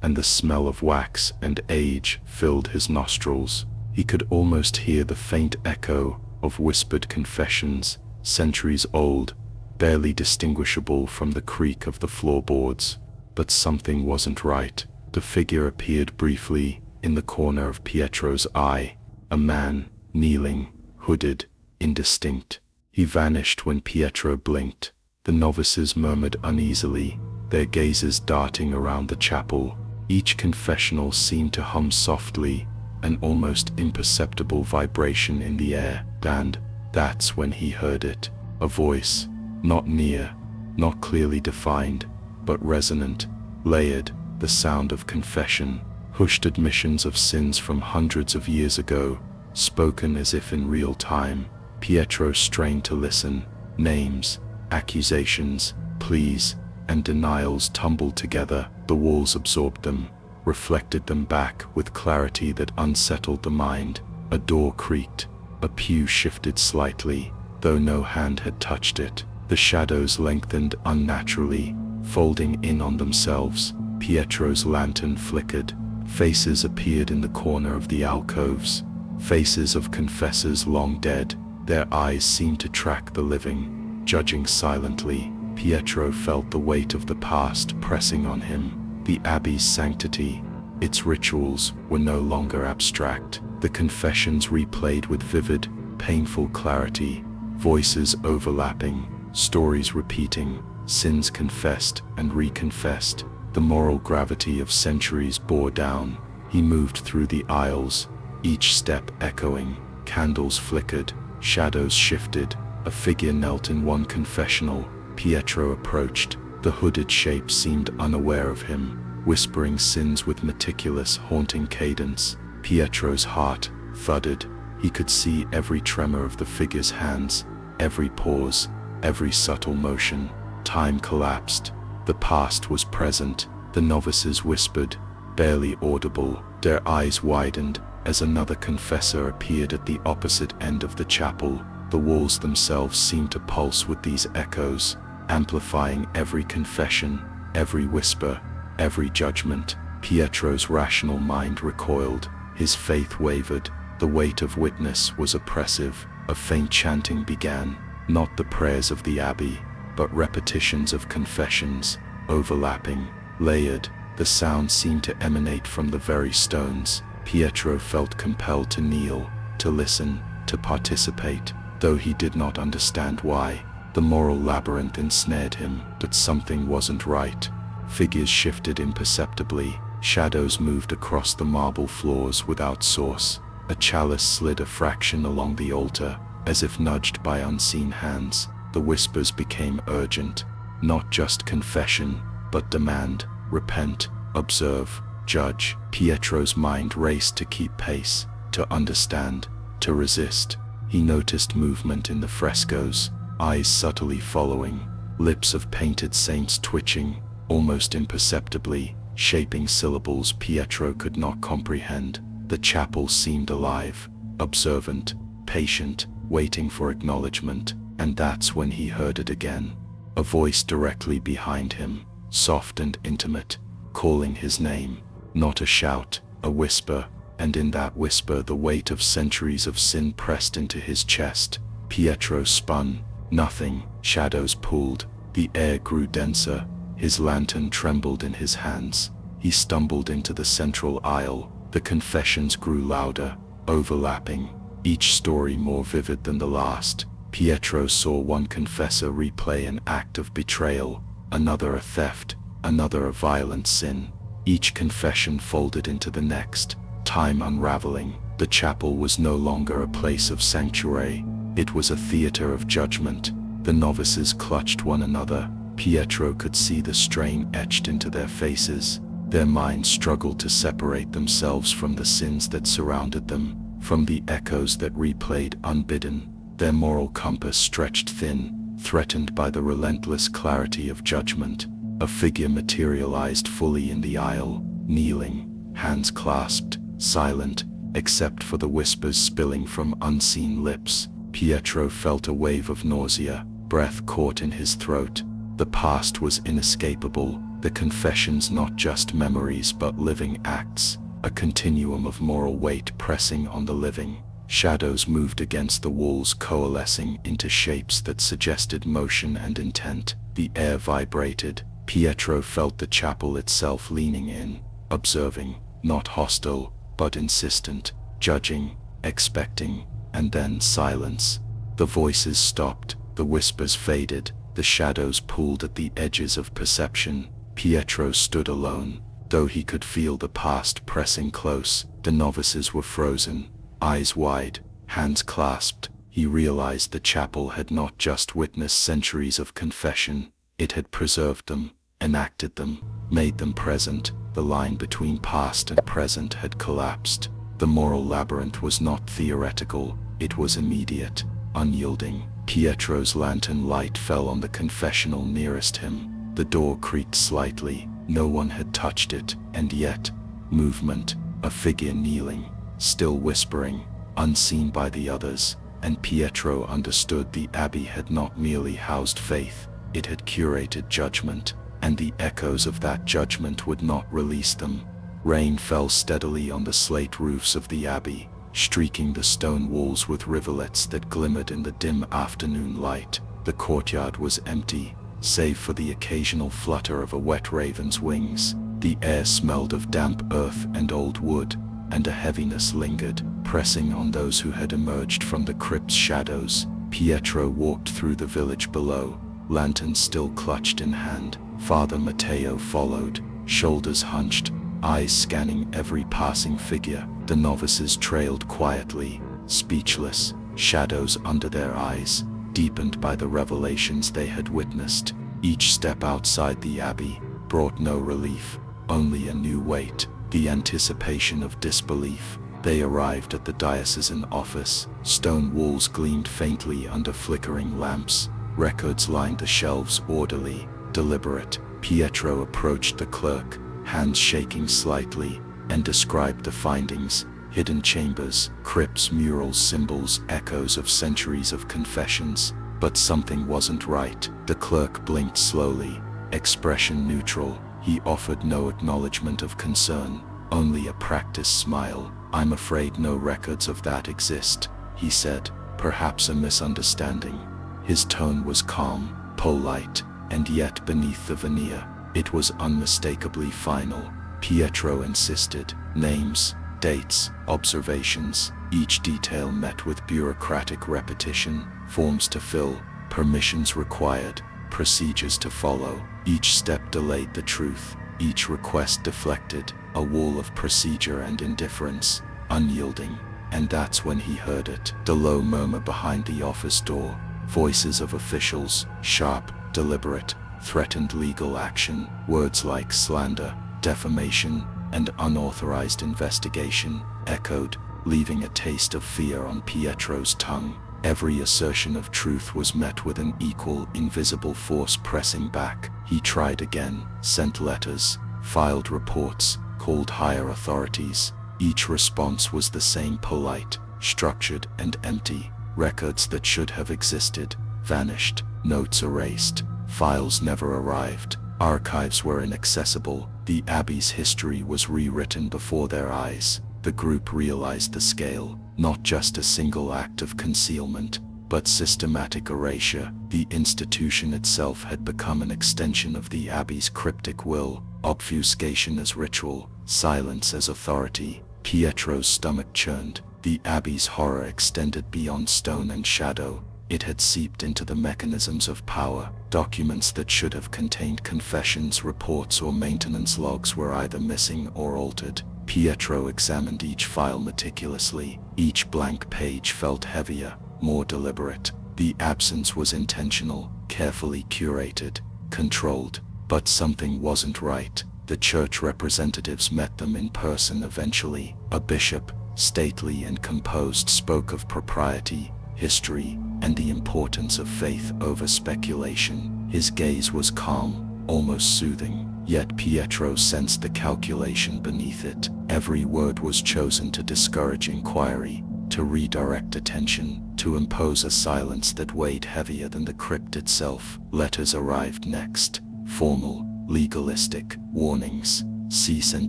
and the smell of wax and age filled his nostrils. He could almost hear the faint echo of whispered confessions, centuries old, barely distinguishable from the creak of the floorboards. But something wasn't right. The figure appeared briefly in the corner of Pietro's eye, a man, kneeling, hooded, indistinct. He vanished when Pietro blinked. The novices murmured uneasily, their gazes darting around the chapel. Each confessional seemed to hum softly, an almost imperceptible vibration in the air. And that's when he heard it. A voice, not near, not clearly defined, but resonant, layered, the sound of confession, hushed admissions of sins from hundreds of years ago, spoken as if in real time. Pietro strained to listen. Names, accusations, pleas, and denials tumbled together. The walls absorbed them, reflected them back with clarity that unsettled the mind. A door creaked, a pew shifted slightly, though no hand had touched it. The shadows lengthened unnaturally, folding in on themselves. Pietro's lantern flickered. Faces appeared in the corner of the alcoves, faces of confessors long dead. Their eyes seemed to track the living, judging silently. Pietro felt the weight of the past pressing on him. The abbey's sanctity, its rituals, were no longer abstract. The confessions replayed with vivid, painful clarity, voices overlapping, stories repeating, sins confessed and reconfessed. The moral gravity of centuries bore down. He moved through the aisles, each step echoing. Candles flickered, shadows shifted. A figure knelt in one confessional. Pietro approached. The hooded shape seemed unaware of him, whispering sins with meticulous, haunting cadence. Pietro's heart thudded. He could see every tremor of the figure's hands, every pause, every subtle motion. Time collapsed. The past was present. The novices whispered, barely audible. Their eyes widened as another confessor appeared at the opposite end of the chapel. The walls themselves seemed to pulse with these echoes, amplifying every confession, every whisper, every judgment. Pietro's rational mind recoiled. His faith wavered. The weight of witness was oppressive. A faint chanting began, not the prayers of the abbey, but repetitions of confessions, overlapping, layered. The sound seemed to emanate from the very stones. Pietro felt compelled to kneel, to listen, to participate, though he did not understand why. The moral labyrinth ensnared him, but something wasn't right. Figures shifted imperceptibly. Shadows moved across the marble floors without source. A chalice slid a fraction along the altar, as if nudged by unseen hands. The whispers became urgent. Not just confession, but demand. Repent, observe, judge. Pietro's mind raced to keep pace, to understand, to resist. He noticed movement in the frescoes, eyes subtly following, lips of painted saints twitching, almost imperceptibly, shaping syllables Pietro could not comprehend. The chapel seemed alive, observant, patient, waiting for acknowledgement, and that's when he heard it again. A voice directly behind him, soft and intimate, calling his name. Not a shout, a whisper, and in that whisper the weight of centuries of sin pressed into his chest. Pietro spun. Nothing. Shadows pulled. The air grew denser. His lantern trembled in his hands. He stumbled into the central aisle. The confessions grew louder, overlapping, each story more vivid than the last. Pietro saw one confessor replay an act of betrayal, another a theft, another a violent sin. Each confession folded into the next, time unraveling. The chapel was no longer a place of sanctuary. It was a theater of judgment. The novices clutched one another. Pietro could see the strain etched into their faces. Their minds struggled to separate themselves from the sins that surrounded them, from the echoes that replayed unbidden. Their moral compass stretched thin, threatened by the relentless clarity of judgment. A figure materialized fully in the aisle, kneeling, hands clasped, silent, except for the whispers spilling from unseen lips. Pietro felt a wave of nausea, breath caught in his throat. The past was inescapable, the confessions not just memories but living acts, a continuum of moral weight pressing on the living. Shadows moved against the walls, coalescing into shapes that suggested motion and intent. The air vibrated. Pietro felt the chapel itself leaning in, observing, not hostile, but insistent, judging, expecting, and then silence. The voices stopped, the whispers faded, the shadows pulled at the edges of perception. Pietro stood alone, though he could feel the past pressing close. The novices were frozen, eyes wide, hands clasped. He realized the chapel had not just witnessed centuries of confession, it had preserved them, enacted them, made them present. The line between past and present had collapsed. The moral labyrinth was not theoretical, it was immediate, unyielding. Pietro's lantern light fell on the confessional nearest him. The door creaked slightly. No one had touched it, and yet, movement, a figure kneeling, still whispering, unseen by the others, and Pietro understood the abbey had not merely housed faith, it had curated judgment, and the echoes of that judgment would not release them. Rain fell steadily on the slate roofs of the abbey, streaking the stone walls with rivulets that glimmered in the dim afternoon light. The courtyard was empty, save for the occasional flutter of a wet raven's wings. The air smelled of damp earth and old wood, and a heaviness lingered, pressing on those who had emerged from the crypt's shadows. Pietro walked through the village below, lantern still clutched in hand. Father Matteo followed, shoulders hunched, eyes scanning every passing figure. The novices trailed quietly, speechless, shadows under their eyes, deepened by the revelations they had witnessed. Each step outside the abbey brought no relief, only a new weight, the anticipation of disbelief. They arrived at the diocesan office. Stone walls gleamed faintly under flickering lamps. Records lined the shelves, orderly, deliberate. Pietro approached the clerk, hands shaking slightly, and described the findings: hidden chambers, crypts, murals, symbols, echoes of centuries of confessions. But something wasn't right. The clerk blinked slowly, expression neutral. He offered no acknowledgement of concern, only a practiced smile. "I'm afraid no records of that exist," he said. "Perhaps a misunderstanding." His tone was calm, polite, and yet beneath the veneer, it was unmistakably final. Pietro insisted: names, dates, observations, each detail met with bureaucratic repetition, forms to fill, permissions required, procedures to follow. Each step delayed the truth, each request deflected, a wall of procedure and indifference, unyielding. And that's when he heard it, the low murmur behind the office door. Voices of officials, sharp, deliberate, threatened legal action. Words like slander, defamation, and unauthorized investigation echoed, leaving a taste of fear on Pietro's tongue. Every assertion of truth was met with an equal, invisible force pressing back. He tried again, sent letters, filed reports, called higher authorities. Each response was the same: polite, structured, and empty. Records that should have existed vanished, notes erased, files never arrived, archives were inaccessible. The abbey's history was rewritten before their eyes. The group realized the scale: not just a single act of concealment, but systematic erasure. The institution itself had become an extension of the abbey's cryptic will, obfuscation as ritual, silence as authority. Pietro's stomach churned. The abbey's horror extended beyond stone and shadow. It had seeped into the mechanisms of power. Documents that should have contained confessions, reports, or maintenance logs were either missing or altered. Pietro examined each file meticulously. Each blank page felt heavier, more deliberate. The absence was intentional, carefully curated, controlled. But something wasn't right. The church representatives met them in person eventually. A bishop, stately and composed, spoke of propriety, history, and the importance of faith over speculation. His gaze was calm, almost soothing, yet Pietro sensed the calculation beneath it. Every word was chosen to discourage inquiry, to redirect attention, to impose a silence that weighed heavier than the crypt itself. Letters arrived next, formal, legalistic, warnings, cease and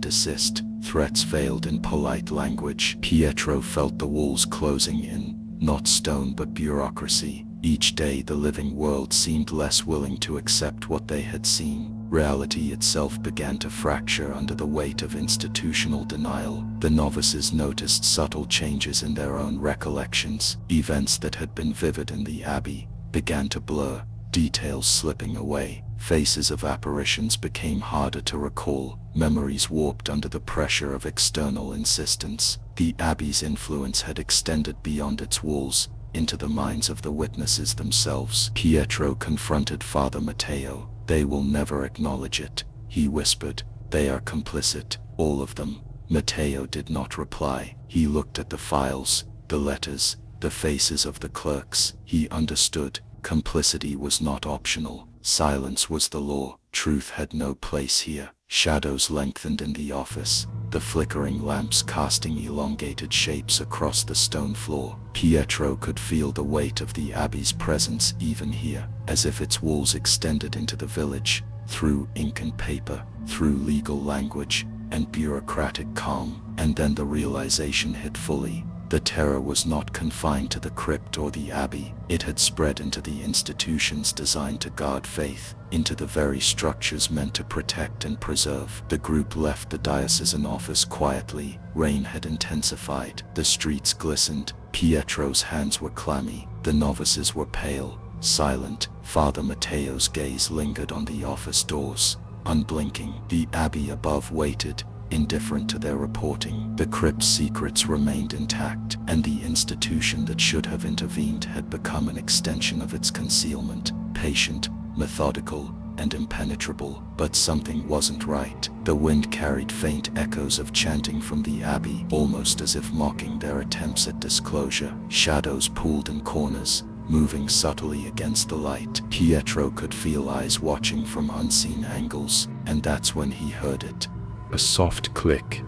desist, threats veiled in polite language. Pietro felt the walls closing in, not stone but bureaucracy. Each day the living world seemed less willing to accept what they had seen. Reality itself began to fracture under the weight of institutional denial. The novices noticed subtle changes in their own recollections. Events that had been vivid in the abbey began to blur, details slipping away. Faces of apparitions became harder to recall, memories warped under the pressure of external insistence. The abbey's influence had extended beyond its walls, into the minds of the witnesses themselves. Pietro confronted Father Matteo. "They will never acknowledge it," he whispered. "They are complicit, all of them." Matteo did not reply. He looked at the files, the letters, the faces of the clerks. He understood. Complicity was not optional. Silence was the law. Truth had no place here. Shadows lengthened in the office, the flickering lamps casting elongated shapes across the stone floor. Pietro could feel the weight of the abbey's presence even here, as if its walls extended into the village, through ink and paper, through legal language, and bureaucratic calm. And then the realization hit fully. The terror was not confined to the crypt or the abbey. It had spread into the institutions designed to guard faith, into the very structures meant to protect and preserve. The group left the diocesan office quietly. Rain had intensified. The streets glistened. Pietro's hands were clammy. The novices were pale, silent. Father Matteo's gaze lingered on the office doors, unblinking. The abbey above waited, indifferent to their reporting. The crypt's secrets remained intact, and the institution that should have intervened had become an extension of its concealment, patient, methodical, and impenetrable. But something wasn't right. The wind carried faint echoes of chanting from the abbey, almost as if mocking their attempts at disclosure. Shadows pooled in corners, moving subtly against the light. Pietro could feel eyes watching from unseen angles, and that's when he heard it. A soft click,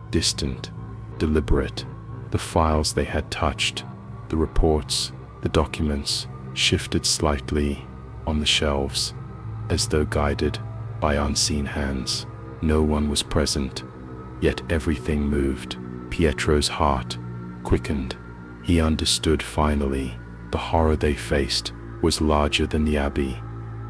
distant, deliberate. The files they had touched, the reports, the documents, shifted slightly on the shelves, as though guided by unseen hands. No one was present, yet everything moved. Pietro's heart quickened. He understood finally. The horror they faced was larger than the abbey,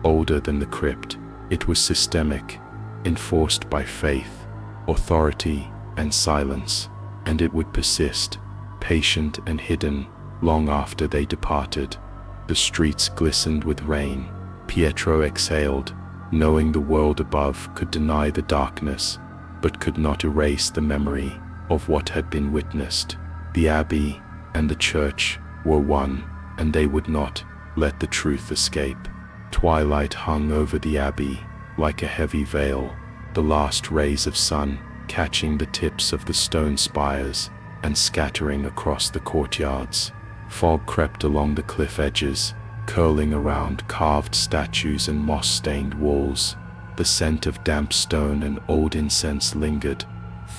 older than the crypt. It was systemic, enforced by faith, authority, and silence, and it would persist, patient and hidden, long after they departed. The streets glistened with rain. Pietro exhaled, knowing the world above could deny the darkness, but could not erase the memory of what had been witnessed. The abbey and the church were one, and they would not let the truth escape. Twilight hung over the abbey like a heavy veil, the last rays of sun catching the tips of the stone spires and scattering across the courtyards. Fog crept along the cliff edges, curling around carved statues and moss-stained walls. The scent of damp stone and old incense lingered,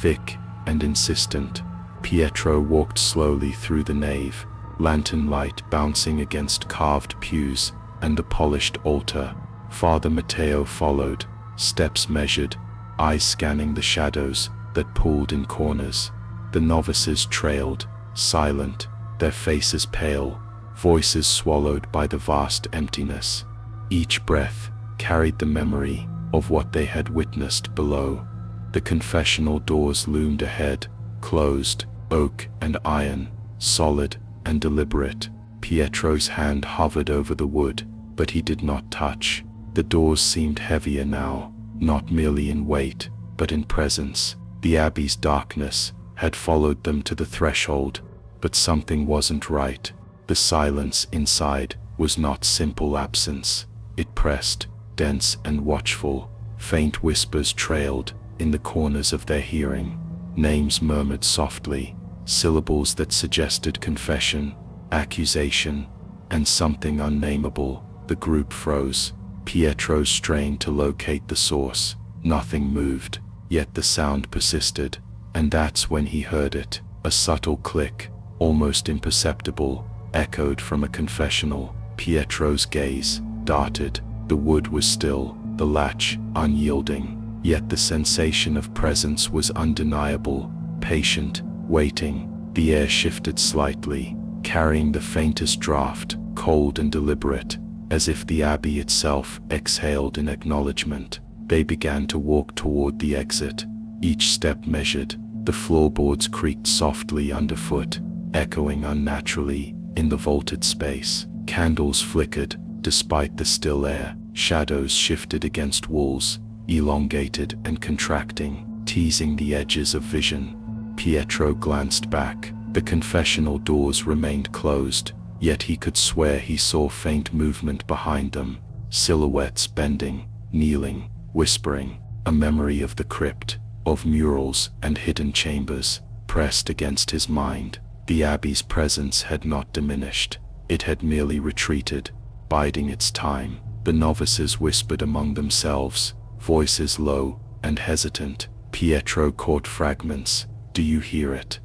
thick and insistent. Pietro walked slowly through the nave, lantern light bouncing against carved pews and the polished altar. Father Matteo followed, steps measured, eyes scanning the shadows that pulled in corners. The novices trailed, silent, their faces pale, voices swallowed by the vast emptiness. Each breath carried the memory of what they had witnessed below. The confessional doors loomed ahead, closed, oak and iron, solid and deliberate. Pietro's hand hovered over the wood, but he did not touch. The doors seemed heavier now, not merely in weight, but in presence. The abbey's darkness had followed them to the threshold, but something wasn't right. The silence inside was not simple absence. It pressed, dense and watchful. Faint whispers trailed in the corners of their hearing. Names murmured softly, syllables that suggested confession, accusation, and something unnameable. The group froze. Pietro strained to locate the source. Nothing moved, yet the sound persisted, and that's when he heard it. A subtle click, almost imperceptible, echoed from a confessional. Pietro's gaze darted. The wood was still, the latch unyielding, yet the sensation of presence was undeniable. Patient, waiting. The air shifted slightly, carrying the faintest draft, cold and deliberate, as if the abbey itself exhaled in acknowledgement. They began to walk toward the exit, each step measured. The floorboards creaked softly underfoot, echoing unnaturally in the vaulted space. Candles flickered, despite the still air. Shadows shifted against walls, elongated and contracting, teasing the edges of vision. Pietro glanced back. The confessional doors remained closed, yet he could swear he saw faint movement behind them. Silhouettes bending, kneeling, whispering. A memory of the crypt, of murals and hidden chambers, pressed against his mind. The abbey's presence had not diminished. It had merely retreated, biding its time. The novices whispered among themselves, voices low and hesitant. Pietro caught fragments. Do you hear it?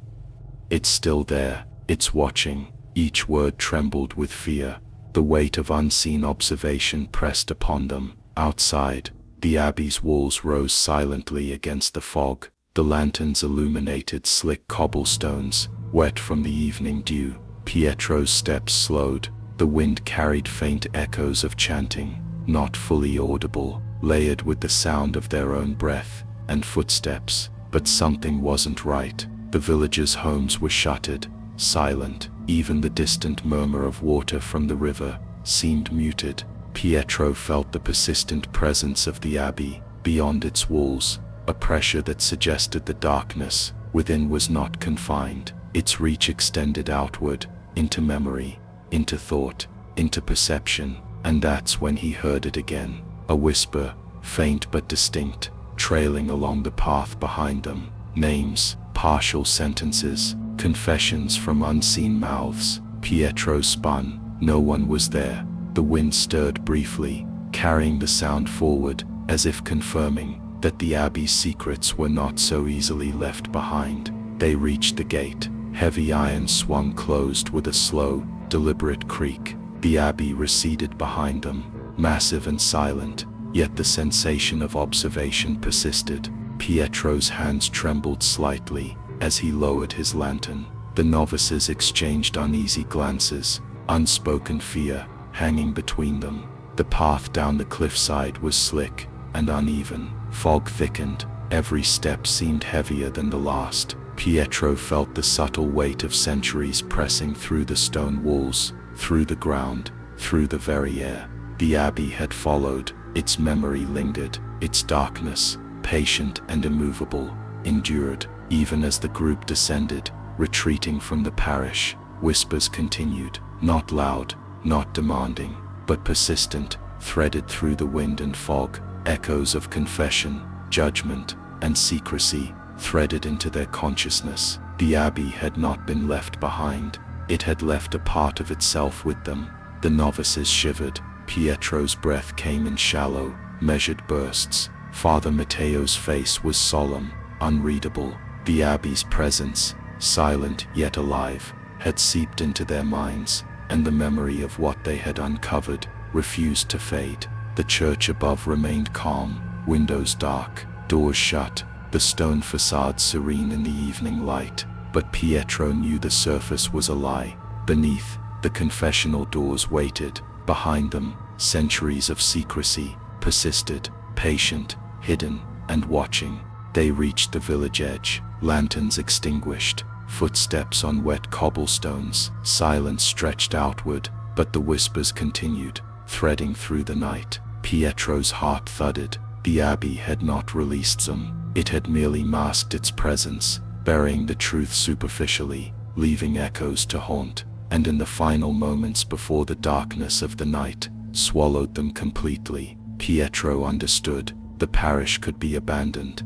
It's still there. It's watching. Each word trembled with fear. The weight of unseen observation pressed upon them. Outside, the abbey's walls rose silently against the fog. The lanterns illuminated slick cobblestones, wet from the evening dew. Pietro's steps slowed. The wind carried faint echoes of chanting, not fully audible, layered with the sound of their own breath and footsteps. But something wasn't right. The villagers' homes were shuttered, silent. Even the distant murmur of water from the river seemed muted. Pietro felt the persistent presence of the abbey beyond its walls, a pressure that suggested the darkness within was not confined. Its reach extended outward, into memory, into thought, into perception. And that's when he heard it again. A whisper, faint but distinct, trailing along the path behind them. Names, partial sentences, confessions from unseen mouths. Pietro spun, No one was there. The wind stirred briefly, carrying the sound forward, as if confirming that the abbey's secrets were not so easily left behind. They reached the gate. Heavy iron swung closed with a slow, deliberate creak. The abbey receded behind them, massive and silent, yet the sensation of observation persisted. Pietro's hands trembled slightly as he lowered his lantern. The novices exchanged uneasy glances, unspoken fear hanging between them. The path down the cliffside was slick and uneven. Fog thickened. Every step seemed heavier than the last. Pietro felt the subtle weight of centuries pressing through the stone walls, through the ground, through the very air. The abbey had followed. Its memory lingered. Its darkness, patient and immovable, endured. Even as the group descended, retreating from the parish, whispers continued, not loud, not demanding, but persistent, threaded through the wind and fog. Echoes of confession, judgment, and secrecy threaded into their consciousness. The abbey had not been left behind. It had left a part of itself with them. The novices shivered. Pietro's breath came in shallow, measured bursts. Father Matteo's face was solemn, unreadable. The abbey's presence, silent yet alive, had seeped into their minds, and the memory of what they had uncovered refused to fade. The church above remained calm, windows dark, doors shut, the stone facade serene in the evening light. But Pietro knew the surface was a lie. Beneath, the confessional doors waited. Behind them, centuries of secrecy persisted, patient, hidden, and watching. They reached the village edge, lanterns extinguished, footsteps on wet cobblestones. Silence stretched outward, but the whispers continued, threading through the night. Pietro's heart thudded. The abbey had not released them. It had merely masked its presence, burying the truth superficially, leaving echoes to haunt. And in the final moments before the darkness of the night swallowed them completely, Pietro understood. The parish could be abandoned.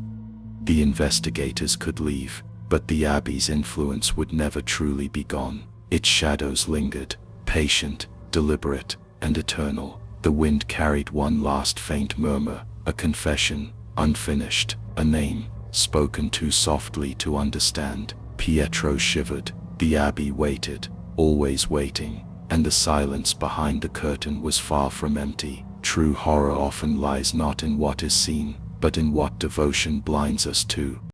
The investigators could leave, but the abbey's influence would never truly be gone. Its shadows lingered, patient, deliberate, and eternal. The wind carried one last faint murmur, a confession, unfinished, a name, spoken too softly to understand. Pietro shivered. The abbey waited, always waiting, and the silence behind the curtain was far from empty. True horror often lies not in what is seen, but in what devotion blinds us to.